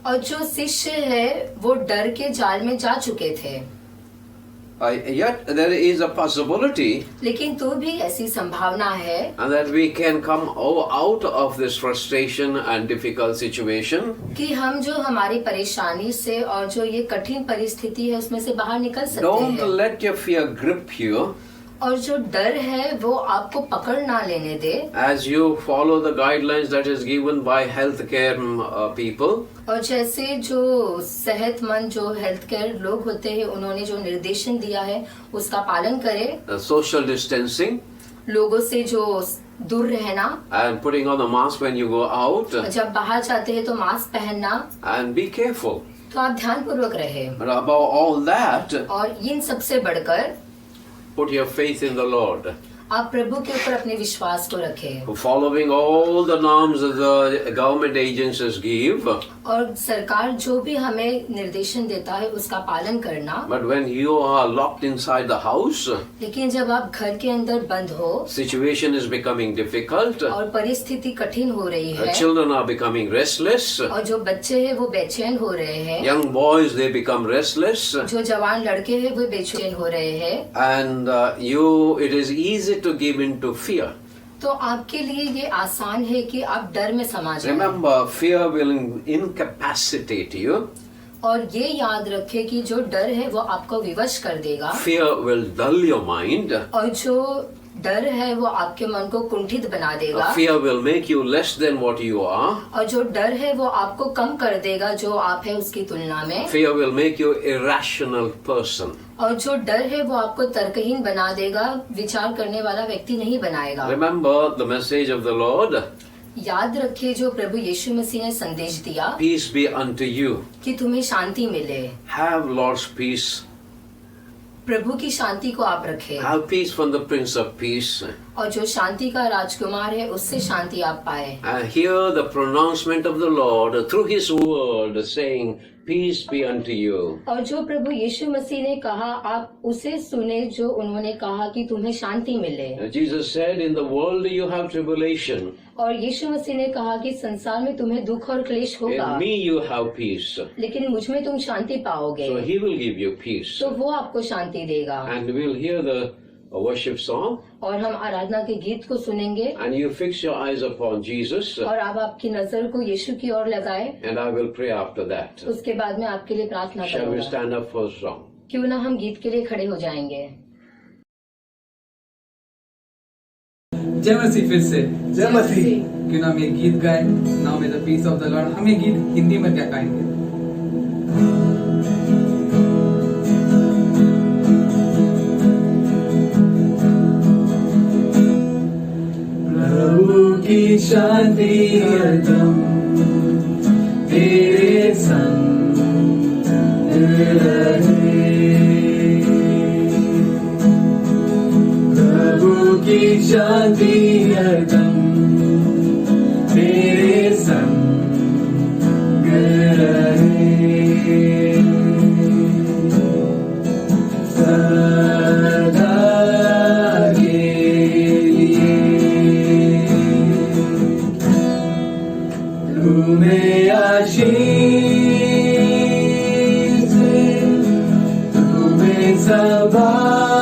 और जो शिष्य है वो डर के जाल में जा चुके थे। Yet there is a possibility लेकिन तो भी ऐसी संभावना है that we can come out of this frustration and difficult situation. कि हम जो हमारी परेशानी से और जो ये कठिन परिस्थिति है उसमें से बाहर निकल सकते Don't हैं। let your fear grip you. और जो डर है वो आपको पकड़ ना लेने दे। As you follow the guidelines that is given by healthcare people. और जैसे जो सेहतमंद जो हेल्थ केयर लोग होते हैं उन्होंने जो निर्देशन दिया है उसका पालन करें। Social distancing. लोगों से जो दूर रहना। And putting on a mask when you go out. जब बाहर जाते हैं तो मास्क पहनना। And be careful. तो आप ध्यानपूर्वक रहे And above all that, और इन सबसे बढ़कर put your faith in the Lord. आप प्रभु के ऊपर अपने विश्वास को रखें Following all the norms that the government agencies give. और सरकार जो भी हमें निर्देशन देता है उसका पालन करना। But when you are locked inside the house, लेकिन जब आप घर के अंदर बंद हो situation is becoming difficult. और परिस्थिति कठिन हो रही है Children are becoming restless. और जो बच्चे हैं वो बेचैन हो रहे हैं, Young boys, they become restless. जो जवान लड़के हैं वो बेचैन हो रहे हैं, And it is easy to give in to fear. तो आपके लिए ये आसान है कि आप डर में समा जाएं। Remember, fear will incapacitate you. और ये याद रखें कि जो डर है वो आपको विवश कर देगा Fear will dull your mind. और जो डर है वो आपके मन को कुंठित बना देगा Fear will make you less than what you are. और जो डर है वो आपको कम कर देगा जो आप है उसकी तुलना में, Fear will make you irrational person. और जो डर है वो आपको तर्कहीन बना देगा, विचार करने वाला व्यक्ति नहीं बनाएगा। Remember the message of the Lord. याद रखिए जो प्रभु यीशु मसीह ने संदेश दिया Peace be unto you. कि तुम्हें शांति मिले। Have Lord's peace. प्रभु की शांति को आप रखें Have peace from the Prince of Peace. और जो शांति का राजकुमार है उससे शांति आप पाए। And hear the pronouncement of the Lord through His word saying, Peace be unto you. और जो प्रभु यीशु मसीह ने कहा आप उसे सुने जो उन्होंने कहा कि तुम्हें शांति मिले। Jesus said, In the world you have tribulation. और यीशु मसीह ने कहा कि संसार में तुम्हें दुख और क्लेश होगा, In me you have peace. लेकिन मुझ में तुम शांति पाओगे। So He will give you peace. तो वो आपको शांति देगा। And we'll hear the worship song. और हम आराधना के गीत को सुनेंगे And you fix your eyes upon Jesus. और आप आपकी नजर को यीशु की ओर लगाए। And I will pray after that. उसके बाद में आपके लिए प्रार्थना Shall we करूंगा। stand up for a song? क्यों ना हम गीत के लिए खड़े हो जाएंगे। जय मसीह। फिर से जय मसीह। क्यों ना हम ये गीत गाए, now may the peace of the Lord. हम ये गीत हिंदी में क्या गाएंगे? प्रभु की शांति हरदम तेरे संग रहे। प्रभु की शांति हरदम तेरे संग रहे। सदा के लिए तुम्हें आशीष दे, तुम्हें संभाले।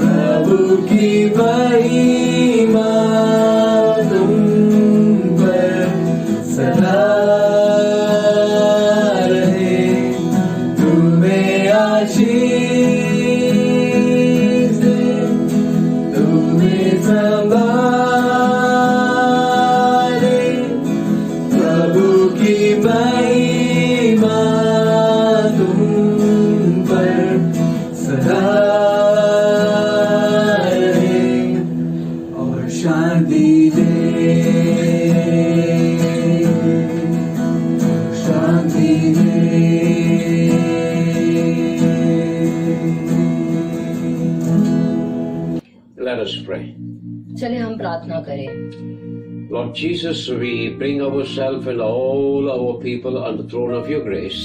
प्रभु की महिमा तुम पर सदा रहे। तुम्हें आशीष दे, तुम्हें संभाले। प्रभु की महिमा तुम पर सदा रहे और शांति दे, शांति दे। Let us pray. चले हम प्रार्थना करें। Lord Jesus, we bring ourselves and all our people on the throne of your grace.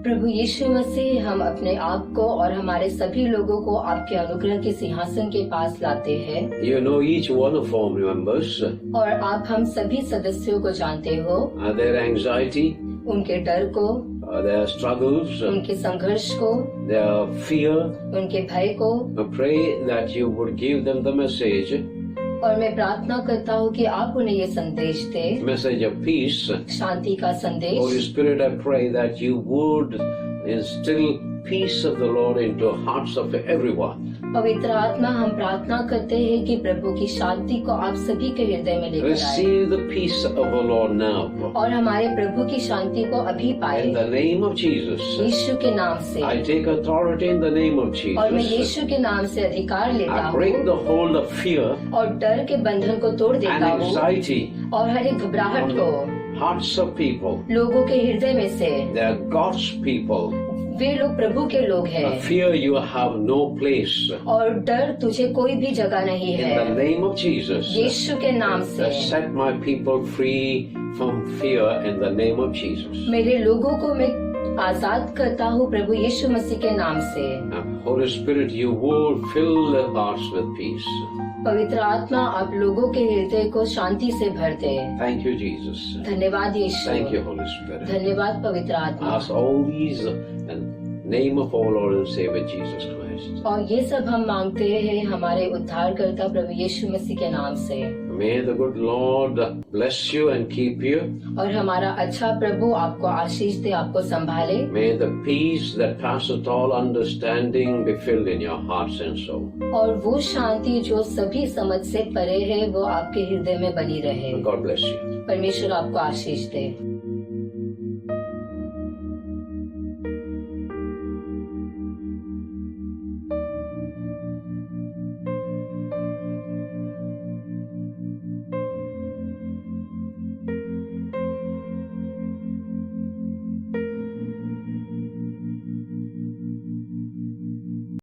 प्रभु यीशु मसीह, हम अपने आप को और हमारे सभी लोगों को आपके अनुग्रह के सिंहासन के पास लाते हैं। You know each one of our members, और आप हम सभी सदस्यों को जानते हो, their anxiety, उनके डर को, their struggles, उनके संघर्ष को, their fear. उनके भय को। I pray that you would give them the message, और मैं प्रार्थना करता हूँ कि आप उन्हें ये संदेश दे, message of peace. शांति का Holy संदेश। Spirit, I pray that you would instill peace of the Lord into the hearts of everyone. पवित्र आत्मा, हम प्रार्थना करते हैं कि प्रभु की शांति को आप सभी के हृदय में लेकर आए Receive the peace of the Lord now. और हमारे प्रभु की शांति को अभी In पाए the name of Jesus. यीशु के नाम से। I take authority in the name of और मैं Jesus. यीशु के नाम से अधिकार लेता I break हूँ the hold of fear और डर के बंधन को तोड़ देता and हूँ anxiety और हर एक घबराहट को hearts of people. लोगों के हृदय में से They are God's people. वे लोग प्रभु के लोग हैं Fear you have no place. और डर तुझे कोई भी जगह नहीं In है the name of Jesus, यीशु के नाम से set my people free from fear in the name of Jesus. मेरे लोगों को मैं आजाद करता हूँ प्रभु यीशु मसीह के नाम से। And Holy Spirit, you will fill their hearts with peace. पवित्र आत्मा आप लोगों के हृदय को शांति से भर दे। Thank you, Jesus. धन्यवाद यीशु। Thank you, Holy Spirit. धन्यवाद पवित्र आत्मा। Ask all these in name of our Lord and Savior Jesus Christ. और ये सब हम मांगते हैं हमारे उद्धारकर्ता प्रभु यीशु मसीह के नाम से। May the good Lord bless you and keep you. और हमारा अच्छा प्रभु आपको आशीष दे, आपको संभाले। May the peace that passeth all understanding be filled in your hearts and soul. और वो शांति जो सभी समझ से परे है वो आपके हृदय में बनी रहे। God bless you. परमेश्वर आपको आशीष दे।